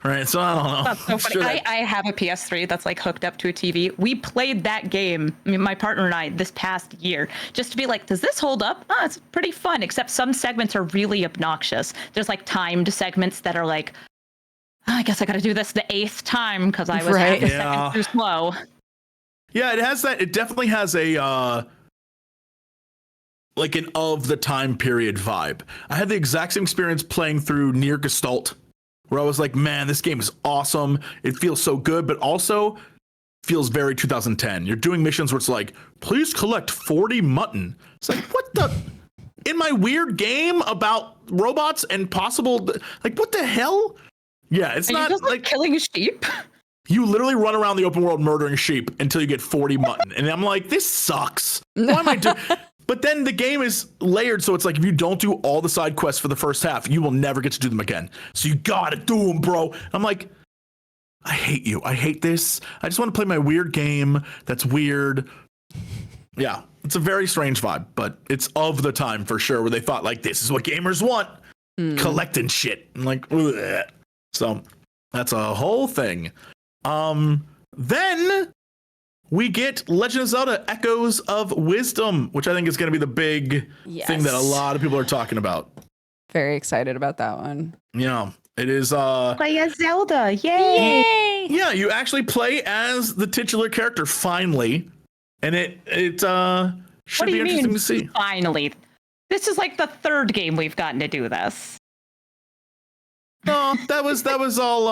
Right? So I don't know. That's so funny. I have a PS3 that's hooked up to a TV. We played that game, my partner and I, this past year, just to be like, does this hold up? Oh, it's pretty fun. Except some segments are really obnoxious. There's timed segments that are like, oh, I guess I got to do this the 8th time because I was half a second too slow. Yeah, it has that. It definitely has a an of the time period vibe. I had the exact same experience playing through Nier Gestalt, where I was like, man, this game is awesome. It feels so good, but also feels very 2010. You're doing missions where it's like, please collect 40 mutton. It's like, what the? In my weird game about robots and possible, what the hell? Yeah, it's not just killing sheep. You literally run around the open world murdering sheep until you get 40 mutton. And I'm like, this sucks. Why am I doing? But then the game is layered. So it's like, if you don't do all the side quests for the first half, you will never get to do them again. So you got to do them, bro. I'm like, I hate you. I hate this. I just want to play my weird game. That's weird. Yeah, it's a very strange vibe, but it's of the time for sure, where they thought this is what gamers want. Collecting shit. I'm like, ugh. So that's a whole thing. Then we get Legend of Zelda Echoes of Wisdom, which I think is going to be the big thing that a lot of people are talking about. Very excited about that one. Yeah, it is. Play as Zelda. Yay! Yeah, you actually play as the titular character finally. And it should be interesting to see. Finally. This is the 3rd game we've gotten to do this. No, that was all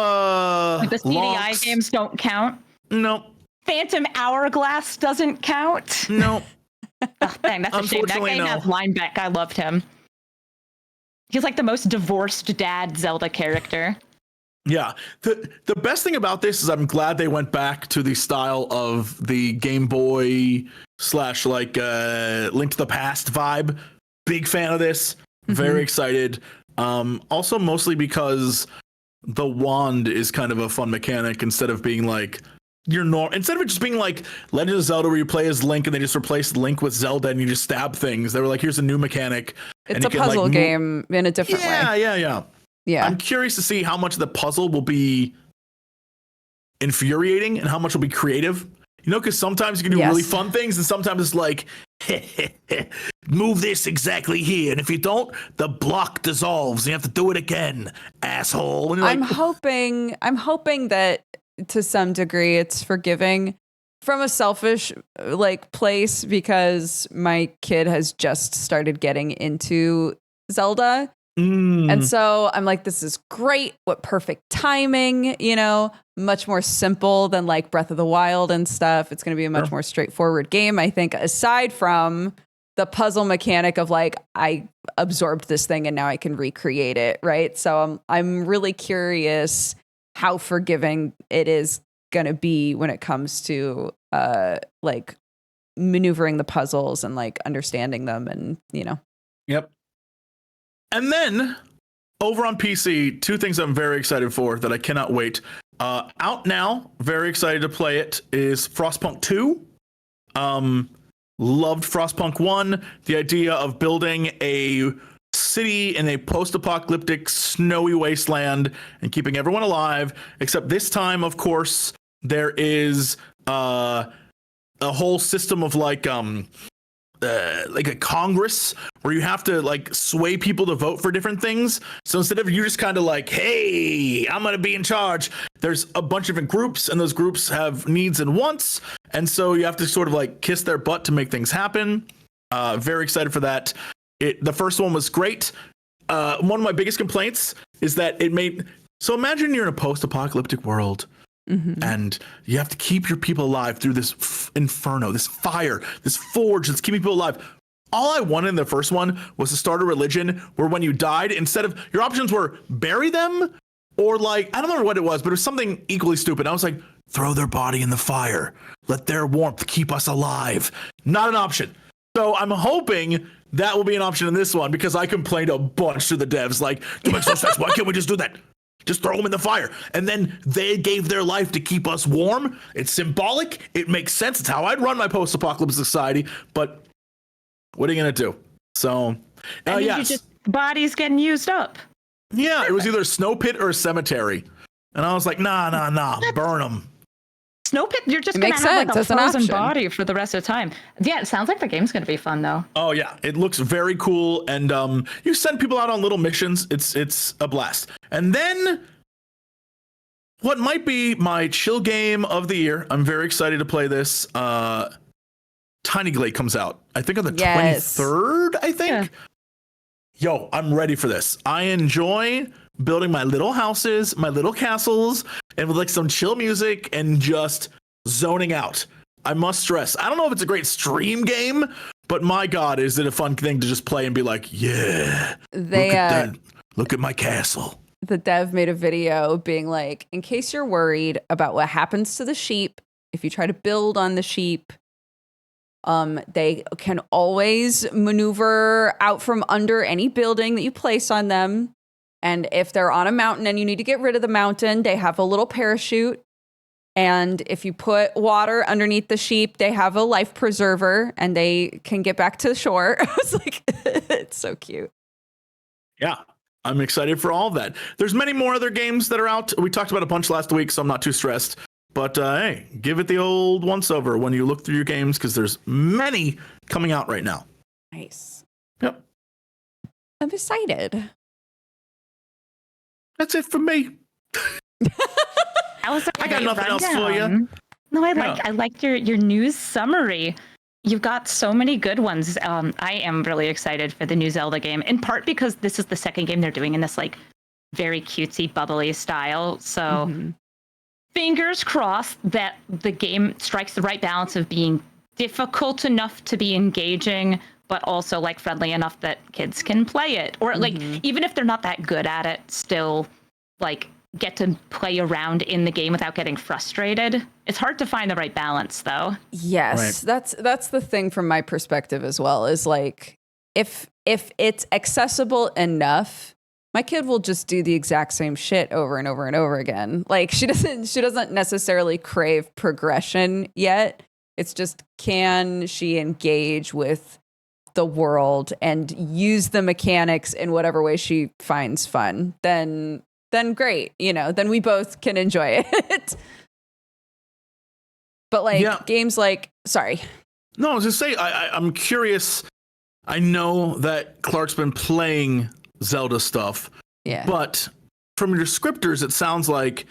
the CDI games don't count. Nope. Phantom Hourglass doesn't count. Nope. Oh, dang, that's a shame. That guy has Lineback. I loved him. He's the most divorced dad Zelda character. Yeah. The best thing about this is I'm glad they went back to the style of the Game Boy / Link to the Past vibe. Big fan of this. Very excited. Also mostly because the wand is kind of a fun mechanic instead of being instead of it just being like Legend of Zelda where you play as Link and they just replace Link with Zelda and you just stab things. They were like, here's a new mechanic. It's a puzzle game in a different way. Yeah. I'm curious to see how much of the puzzle will be infuriating and how much will be creative. You know, because sometimes you can do really fun things and sometimes it's like, move this exactly here. And if you don't, the block dissolves. And you have to do it again, asshole. And I'm hoping that to some degree it's forgiving from a selfish place, because my kid has just started getting into Zelda. And so I'm like, this is great. What perfect timing, much more simple than like Breath of the Wild and stuff. It's going to be a much more straightforward game, I think, aside from the puzzle mechanic of like, I absorbed this thing and now I can recreate it. Right. So I'm really curious how forgiving it is going to be when it comes to like maneuvering the puzzles and like understanding them and, Yep. And then over on PC, two things I'm very excited for that I cannot wait. Out now, very excited to play it, is Frostpunk 2. Loved Frostpunk 1. The idea of building a city in a post-apocalyptic snowy wasteland and keeping everyone alive. Except this time, of course, there is a whole system of like a Congress where you have to like sway people to vote for different things. So instead of you just kind of like, hey, I'm going to be in charge, there's a bunch of different groups and those groups have needs and wants. And so you have to sort of like kiss their butt to make things happen. Very excited for that. The first one was great. One of my biggest complaints is that so imagine you're in a post-apocalyptic world. And you have to keep your people alive through this inferno, this fire, this forge that's keeping people alive. All I wanted in the first one was to start a religion where when you died, instead of your options were bury them or like, I don't remember what it was, but it was something equally stupid. I was like, throw their body in the fire. Let their warmth keep us alive. Not an option. So I'm hoping that will be an option in this one because I complained a bunch to the devs. Like, it makes no sense. Why can't we just do that? Just throw them in the fire. And then they gave their life to keep us warm. It's symbolic. It makes sense. It's how I'd run my post-apocalyptic society. But what are you going to do? So, yes. You just bodies getting used up. Yeah, it was either a snow pit or a cemetery. And I was like, nah, burn them. Snow pit, you're just going to have like a frozen body for the rest of the time. Yeah, it sounds like the game's going to be fun, though. Oh, yeah. It looks very cool. And you send people out on little missions. It's a blast. And then what might be my chill game of the year, I'm very excited to play this. Tiny Glade comes out, I think on the 23rd, I think. Yeah. Yo, I'm ready for this. I enjoy building my little houses, my little castles, and with like some chill music and just zoning out. I must stress, I don't know if it's a great stream game, but my God, is it a fun thing to just play and be like, yeah, look at my castle. The dev made a video being like, in case you're worried about what happens to the sheep, if you try to build on the sheep, they can always maneuver out from under any building that you place on them. And if they're on a mountain and you need to get rid of the mountain, they have a little parachute. And if you put water underneath the sheep, they have a life preserver and they can get back to the shore. I was like, it's so cute. Yeah, I'm excited for all of that. There's many more other games that are out. We talked about a bunch last week, so I'm not too stressed. But hey, give it the old once over when you look through your games because there's many coming out right now. Nice. Yep. I'm excited. That's it for me. I got nothing else for you. No, I liked your news summary. You've got so many good ones. I am really excited for the new Zelda game, in part because this is the second game they're doing in this like very cutesy, bubbly style. So fingers crossed that the game strikes the right balance of being difficult enough to be engaging, but also like friendly enough that kids can play it. Or like, even if they're not that good at it, still like get to play around in the game without getting frustrated. It's hard to find the right balance though. Yes, right. That's the thing from my perspective as well, is like if it's accessible enough my kid will just do the exact same shit over and over and over again. Like she doesn't necessarily crave progression yet. It's just, can she engage with the world and use the mechanics in whatever way she finds fun? Then great, then we both can enjoy it. But like games like, sorry. No, I was just saying, I'm curious. I know that Clark's been playing Zelda stuff, but from your descriptors, it sounds like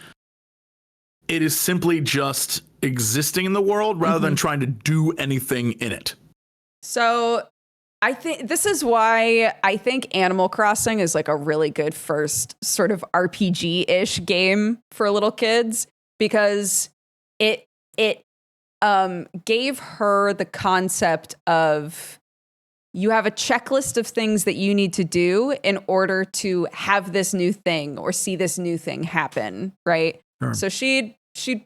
it is simply just existing in the world rather than trying to do anything in it. So I think this is why I think Animal Crossing is like a really good first sort of RPG-ish game for little kids, because it gave her the concept of, you have a checklist of things that you need to do in order to have this new thing or see this new thing happen, right? Sure. So she'd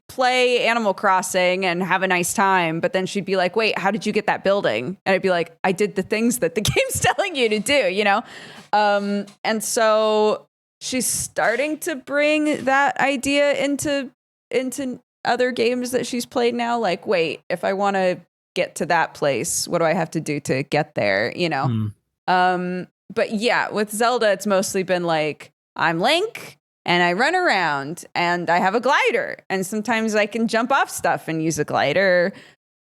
play Animal Crossing and have a nice time, but then she'd be like, wait, how did you get that building? And I'd be like, I did the things that the game's telling you to do, And so she's starting to bring that idea into other games that she's played now. Like, wait, if I want to get to that place, what do I have to do to get there? But yeah, with Zelda, it's mostly been like, I'm Link and I run around and I have a glider, and sometimes I can jump off stuff and use a glider.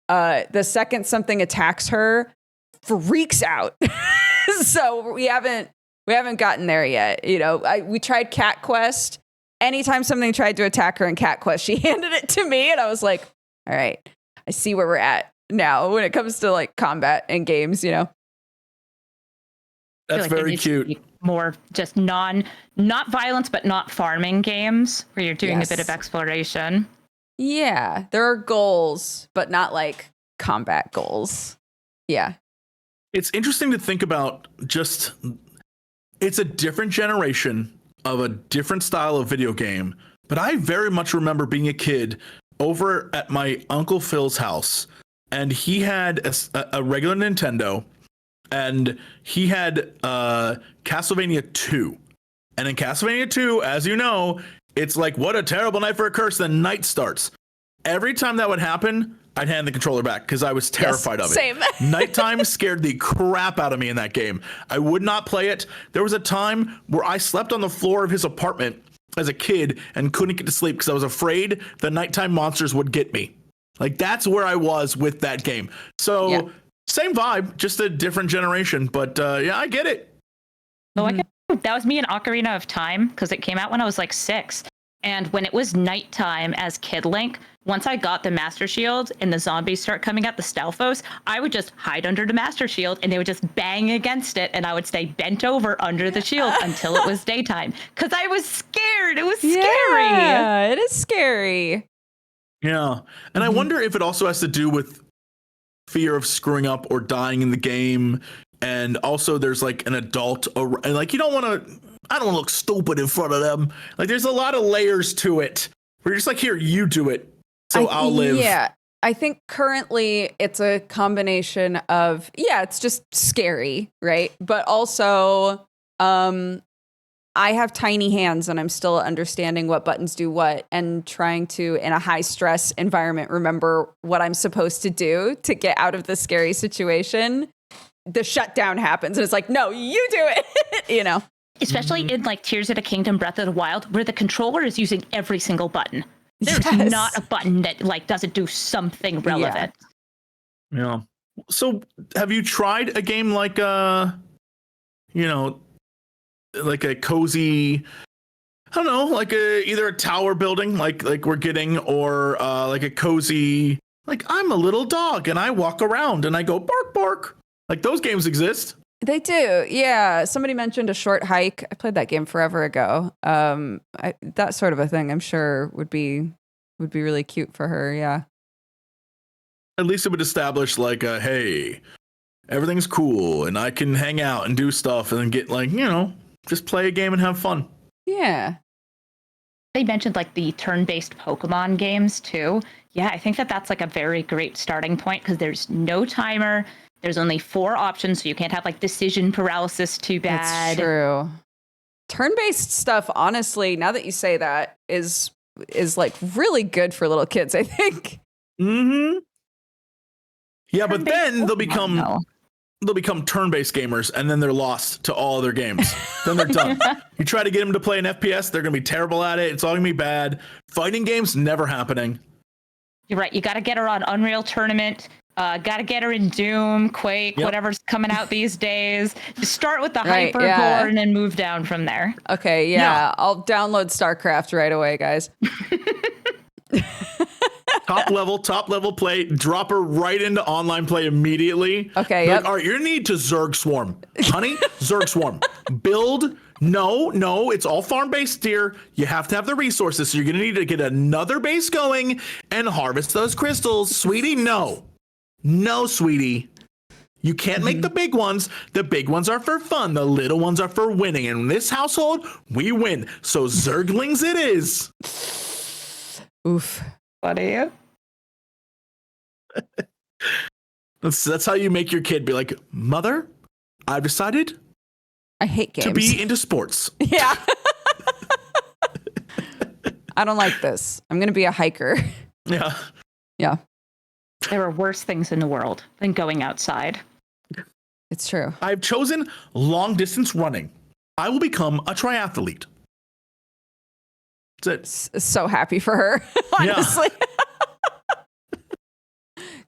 The second something attacks her, freaks out. So we haven't gotten there yet. We tried Cat Quest. Anytime something tried to attack her in Cat Quest, she handed it to me, and I was like, all right, I see where we're at now when it comes to like combat in games, That's like very cute. More just not violence, but not farming games where you're doing a bit of exploration. Yeah, there are goals, but not like combat goals. Yeah. It's interesting to think about, it's a different generation of a different style of video game, but I very much remember being a kid over at my Uncle Phil's house, and he had a regular Nintendo, and he had Castlevania 2. And in Castlevania 2, as you know, it's like, what a terrible night for a curse, then night starts. Every time that would happen, I'd hand the controller back because I was terrified of it. Same. Nighttime scared the crap out of me in that game. I would not play it. There was a time where I slept on the floor of his apartment as a kid and couldn't get to sleep because I was afraid the nighttime monsters would get me. Like, that's where I was with that game. So same vibe, just a different generation. But I get it. That was me in Ocarina of Time, because it came out when I was like 6. And when it was nighttime as Kid Link, once I got the Master Shield and the zombies start coming out, the Stalfos, I would just hide under the Master Shield and they would just bang against it, and I would stay bent over under the shield until it was daytime. Because I was scared. It was scary. Yeah, it is scary. Yeah. And I wonder if it also has to do with fear of screwing up or dying in the game. And also there's like an adult, and like, I don't want to look stupid in front of them. Like, there's a lot of layers to it. We're just like, here, you do it, so I'll live. Yeah, I think currently it's a combination of, it's just scary, right? But also, I have tiny hands and I'm still understanding what buttons do what, and trying to, in a high stress environment, remember what I'm supposed to do to get out of the scary situation. The shutdown happens and it's like, no, you do it, Especially in like Tears of the Kingdom, Breath of the Wild, where the controller is using every single button. There's not a button that like doesn't do something relevant. Yeah. So have you tried a game like like a cozy, I don't know, like either a tower building like we're getting, or like a cozy, like I'm a little dog and I walk around and I go bark bark. Like, those games exist. They do, yeah. Somebody mentioned A Short Hike. I played that game forever ago. That sort of a thing, I'm sure, would be really cute for her. Yeah. At least it would establish like, hey, everything's cool, and I can hang out and do stuff, and then get like, just play a game and have fun. Yeah. They mentioned like the turn-based Pokemon games too. Yeah, I think that's like a very great starting point, because there's no timer. There's only 4 options, so you can't have like decision paralysis too bad. That's true. turn-based stuff, honestly, now that you say that, is like really good for little kids, I think. Mm-hmm. Yeah, but then they'll become turn-based gamers, and then they're lost to all other games. Then they're done. You try to get them to play an FPS, they're gonna be terrible at it. It's all gonna be bad. Fighting games, never happening. You're right. You got to get her on Unreal Tournament. Got to get her in Doom, Quake, whatever's coming out these days. Just start with the Hyperborn and move down from there. Okay, yeah. I'll download StarCraft right away, guys. top level play. Drop her right into online play immediately. Okay, all right, you're gonna need to Zerg Swarm, honey. Zerg Swarm. Build. No, it's all farm-based here. You have to have the resources, so you're gonna need to get another base going and harvest those crystals, sweetie. No, sweetie. You can't make the big ones. The big ones are for fun. The little ones are for winning. And in this household, we win. So Zerglings it is. Oof. Buddy. That's how you make your kid be like, Mother, I've decided I hate games. to be into sports. Yeah. I don't like this. I'm going to be a hiker. Yeah. Yeah. There are worse things in the world than going outside. It's true. I've chosen long distance running. I will become a triathlete. That's it. So happy for her, honestly. Yeah.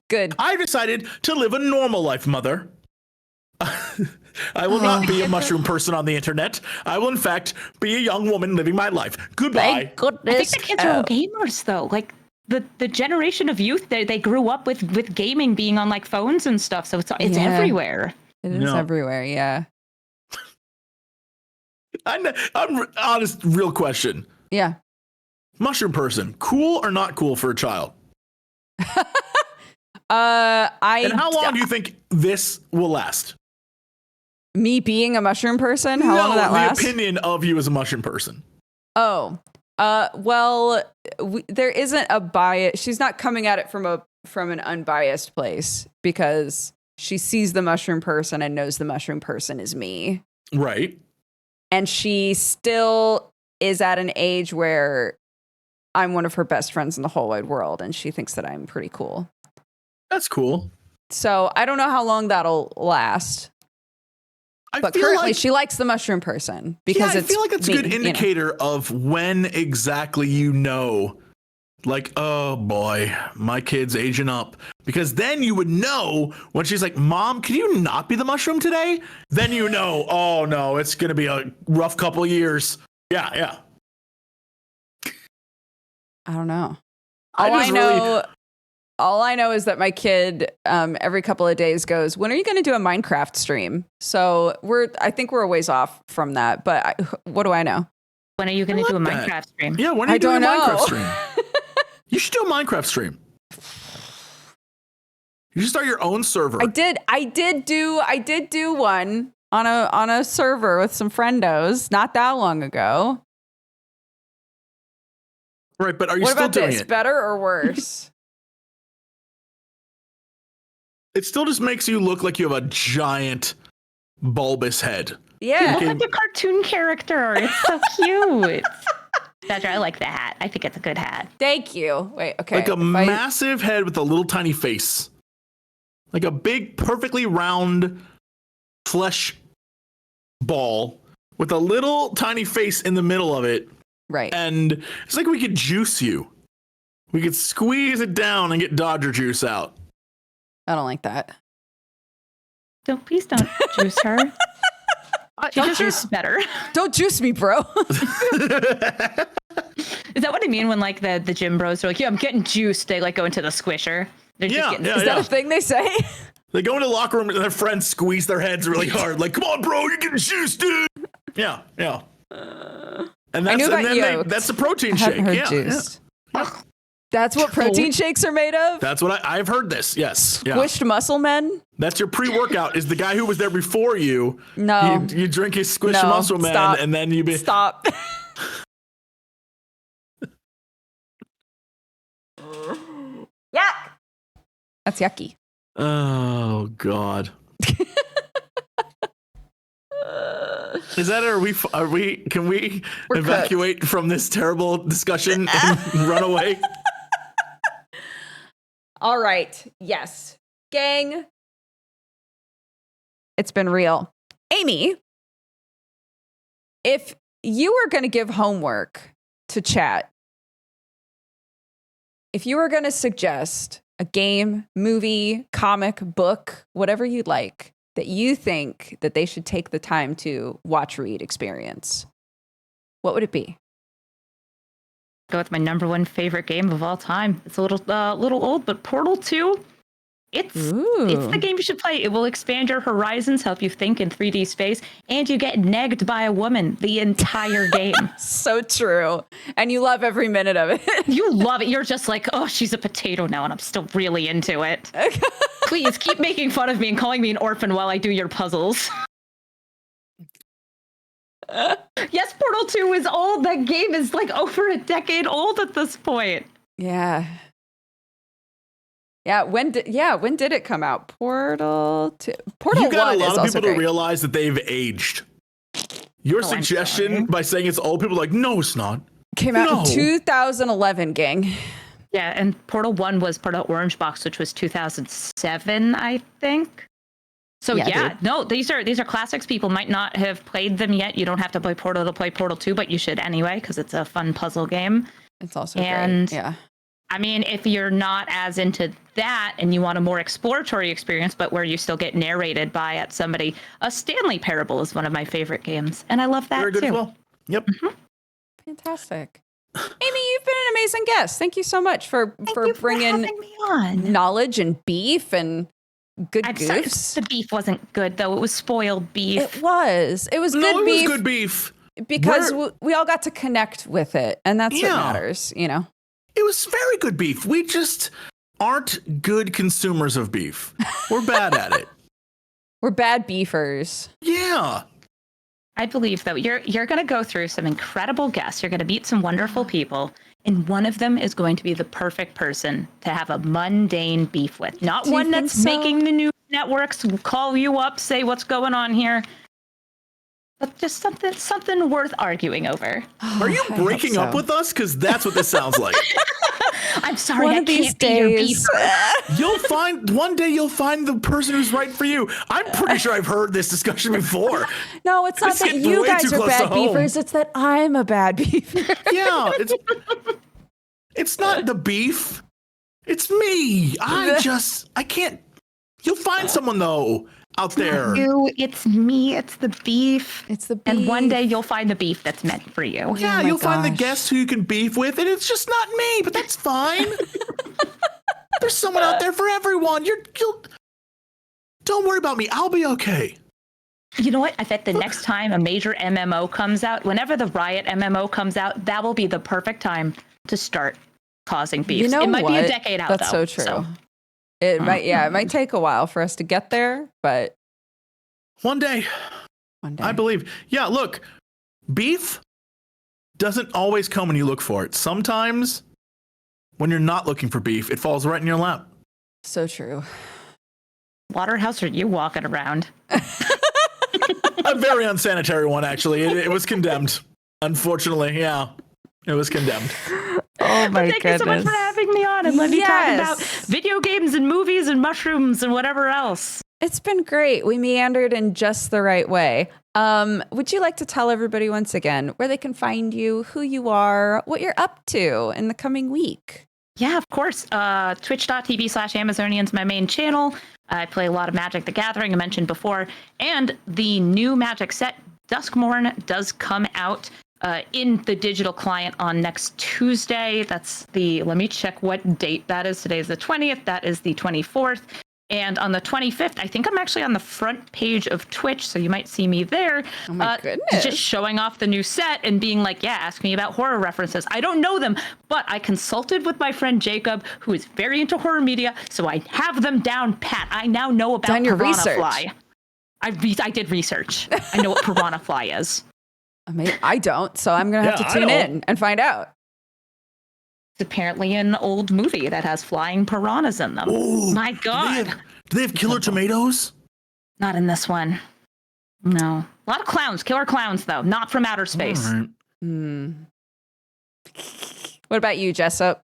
Good. I've decided to live a normal life, Mother. I will not be a mushroom person on the internet. I will, in fact, be a young woman living my life. Goodbye. Thank goodness. I think the kids are all gamers, though. Like, the generation of youth, they grew up with gaming being on, like, phones and stuff, so it's everywhere. It is everywhere, yeah. I'm honest, real question. Yeah. Mushroom person, cool or not cool for a child? And how long do you think this will last? Me being a mushroom person? How long will that last? The opinion of you as a mushroom person. Oh, well, there isn't a bias. She's not coming at it from an unbiased place because she sees the mushroom person and knows the mushroom person is me. Right. And she still is at an age where I'm one of her best friends in the whole wide world, and she thinks that I'm pretty cool. That's cool. So I don't know how long that'll last. But currently, she likes the mushroom person because I feel like it's a good indicator of when exactly you know, like, oh boy, my kid's aging up. Because then you would know when she's like, Mom, can you not be the mushroom today? Then you know, oh no, it's going to be a rough couple of years. Yeah. I don't know. All I know is that my kid every couple of days goes, when are you going to do a Minecraft stream? So I think we're a ways off from that, but what do I know? When are you going to do a Minecraft stream? Yeah, when are you doing a Minecraft stream? You should do a Minecraft stream. You should start your own server. I did do one on a server with some friendos not that long ago. Right, but are you still doing it? Better or worse? It still just makes you look like you have a giant bulbous head. Yeah. You look like a cartoon character. It's so cute. Sandra, I like the hat. I think it's a good hat. Thank you. Wait, okay. Like a massive head with a little tiny face. Like a big, perfectly round flesh ball with a little tiny face in the middle of it. Right. And it's like we could juice you. We could squeeze it down and get Dodger juice out. I don't like that. Please don't juice her. She deserves better. Don't juice me, bro. Is that what I mean when like the gym bros are like, yeah, I'm getting juiced? They like go into the squisher. Is that a thing they say? They go into the locker room and their friends squeeze their heads really hard. Like, come on, bro, you're getting juiced, dude. Yeah. And that's a protein shake. Juiced. That's what protein shakes are made of? That's what I've heard this. Yes. Squished muscle men? That's your pre-workout is the guy who was there before you. No. You drink his squished muscle men and then you Stop. Yuck. That's yucky. Oh, God. Is that are we can we We're evacuate from this terrible discussion and run away? All right. Yes. Gang. It's been real. Amy, if you were going to give homework to chat, if you were going to suggest a game, movie, comic, book, whatever you'd like, that you think that they should take the time to watch, read, experience, what would it be? Go with my number one favorite game of all time. It's a little old, but Portal 2. It's the game you should play. It will expand your horizons, help you think in 3D space, and you get negged by a woman the entire game. So true. And you love every minute of it. You love it. You're just like, oh, she's a potato now, and I'm still really into it. Please keep making fun of me and calling me an orphan while I do your puzzles. Yes, Portal 2 is old. That game is like over a decade old at this point. Yeah. Yeah, when did it come out? Portal 2. Portal 1 You got a is lot of also people to great. realize that they've aged. Your suggestion by saying it's old, people are like, no, it's not. Came out in 2011, gang. Yeah, and Portal 1 was part of Orange Box, which was 2007, I think. So these are classics. People might not have played them yet. You don't have to play Portal to play Portal 2, but you should anyway, because it's a fun puzzle game. It's also great. Yeah. I mean, if you're not as into that and you want a more exploratory experience, but where you still get narrated by somebody, A Stanley Parable is one of my favorite games, and I love that Very good too. as well. Yep. Mm-hmm. Fantastic. Amy, you've been an amazing guest. Thank you so much for bringing having me on. knowledge and beef and good Sorry, goofs. the beef wasn't good, though. It was spoiled beef. It was good No, it beef. was good beef. Because we all got to connect with it, and that's what matters, you know? It was very good beef. We just aren't good consumers of beef. We're bad at it. We're bad beefers. Yeah. I believe, though, you're going to go through some incredible guests. You're going to meet some wonderful people, and one of them is going to be the perfect person to have a mundane beef with. Not one that's making the news networks call you up, say what's going on here, but just something worth arguing over. Are you breaking up with us? Because that's what this sounds like. I'm sorry, One I of these can't be your beef. One day you'll find the person who's right for you. I'm pretty sure I've heard this discussion before. No, it's not that you guys are bad beefers. It's that I'm a bad beefer. Yeah, it's not the beef. It's me. I can't. You'll find someone though out there. It's me. It's the beef. It's the beef. And one day you'll find the beef that's meant for you. Yeah, you'll find the guest who you can beef with, and it's just not me. But that's fine. There's someone out there for everyone. Don't worry about me. I'll be okay. You know what? I bet the next time a major MMO comes out, whenever the Riot MMO comes out, that will be the perfect time to start causing beef. You know it might what? be a decade out. That's though, so true. It might take a while for us to get there, but one day, I believe. Yeah, look, beef doesn't always come when you look for it. Sometimes when you're not looking for beef, it falls right in your lap. So true. Waterhouse, are you walking around? A very unsanitary one, actually. It was condemned. Unfortunately, yeah. It was condemned. Oh my goodness. Thank you so much for having me on and let me talk about video games and movies and mushrooms and whatever else. It's been great. We meandered in just the right way. Would you like to tell everybody once again where they can find you, who you are, what you're up to in the coming week? Yeah, of course. Twitch.tv/Amazonian's my main channel. I play a lot of Magic the Gathering, I mentioned before. And the new Magic set, Duskmorn, does come out in the digital client on next Tuesday. Let me check what date that is. Today is the 20th. That is the 24th. And on the 25th, I think I'm actually on the front page of Twitch, so you might see me there. Oh my goodness. Just showing off the new set and being like, ask me about horror references. I don't know them, but I consulted with my friend Jacob, who is very into horror media, so I have them down pat. I now know about Done your Piranha research. Fly. I did research. I know what Piranha Fly is. I don't, so I'm going to have to tune in and find out. It's apparently an old movie that has flying piranhas in them. Ooh, my God. Do they have killer tomatoes? Not in this one. No. A lot of clowns. Killer clowns, though. Not from outer space. All right. What about you, Jessup?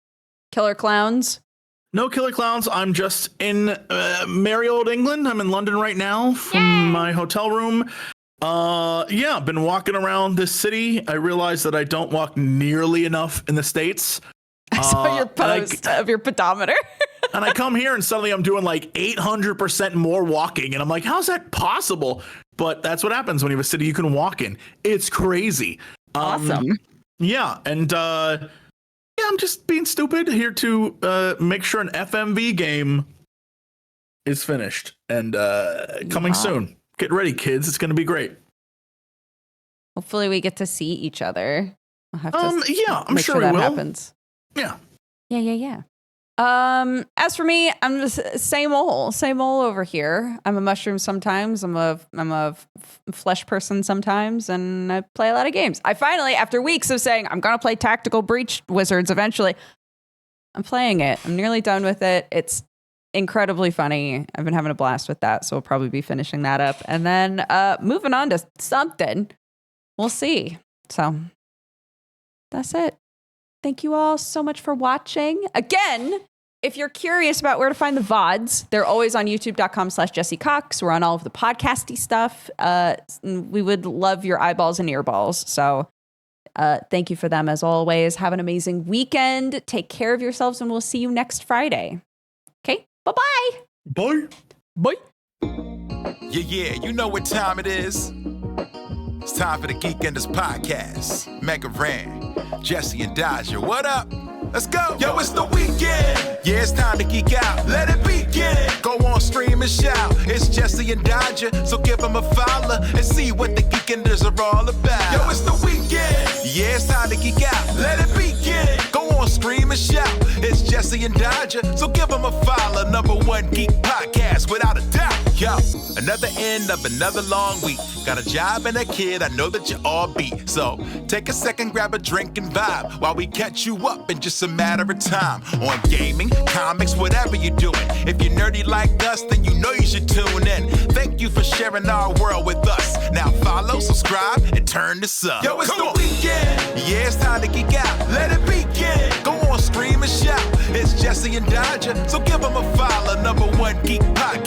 Killer clowns? No killer clowns. I'm just in merry old England. I'm in London right now from my hotel room. I've been walking around this city. I realized that I don't walk nearly enough in the States. I saw your post of your pedometer. And I come here and suddenly I'm doing like 800% more walking. And I'm like, how's that possible? But that's what happens when you have a city you can walk in. It's crazy. Awesome. Yeah. And I'm just being stupid here to make sure an FMV game is finished and coming soon. Get ready, kids. It's going to be great. Hopefully we get to see each other. I'll have to I'm sure that we will. happens. Yeah. Yeah. As for me, I'm just same old over here. I'm a mushroom sometimes. I'm a flesh person sometimes, and I play a lot of games. I finally, after weeks of saying I'm gonna play Tactical Breach Wizards eventually, I'm playing it. I'm nearly done with it. It's incredibly funny. I've been having a blast with that, so we'll probably be finishing that up, and then moving on to something. We'll see. So that's it. Thank you all so much for watching. Again, if you're curious about where to find the VODs, they're always on youtube.com/Jessie Cox. We're on all of the podcasty stuff. We would love your eyeballs and earballs. So thank you for them as always. Have an amazing weekend. Take care of yourselves, and we'll see you next Friday. Okay, bye-bye. Bye. Bye. Yeah, you know what time it is. It's time for the Geekenders podcast. MegaRan, Jesse and Dodger, what up? Let's go. Yo, it's the weekend. Yeah, it's time to geek out. Let it begin. Go on, stream and shout. It's Jesse and Dodger, so give them a follow and see what the Geekenders are all about. Yo, it's the weekend. Yeah, it's time to geek out. Let it begin. Go on, stream and shout. It's Jesse and Dodger, so give them a follow. #1 geek podcast, without a doubt. Yo, another end of another long week. Got a job and a kid, I know that you all beat. So take a second, grab a drink and vibe while we catch you up in just a matter of time. On gaming, comics, whatever you're doing. If you're nerdy like us, then you know you should tune in. Thank you for sharing our world with us. Now follow, subscribe, and turn this up. Yo, it's the weekend. Yeah, it's time to geek out. Let it begin. Go on, scream and shout. It's Jesse and Dodger, so give them a follow. #1 geek podcast.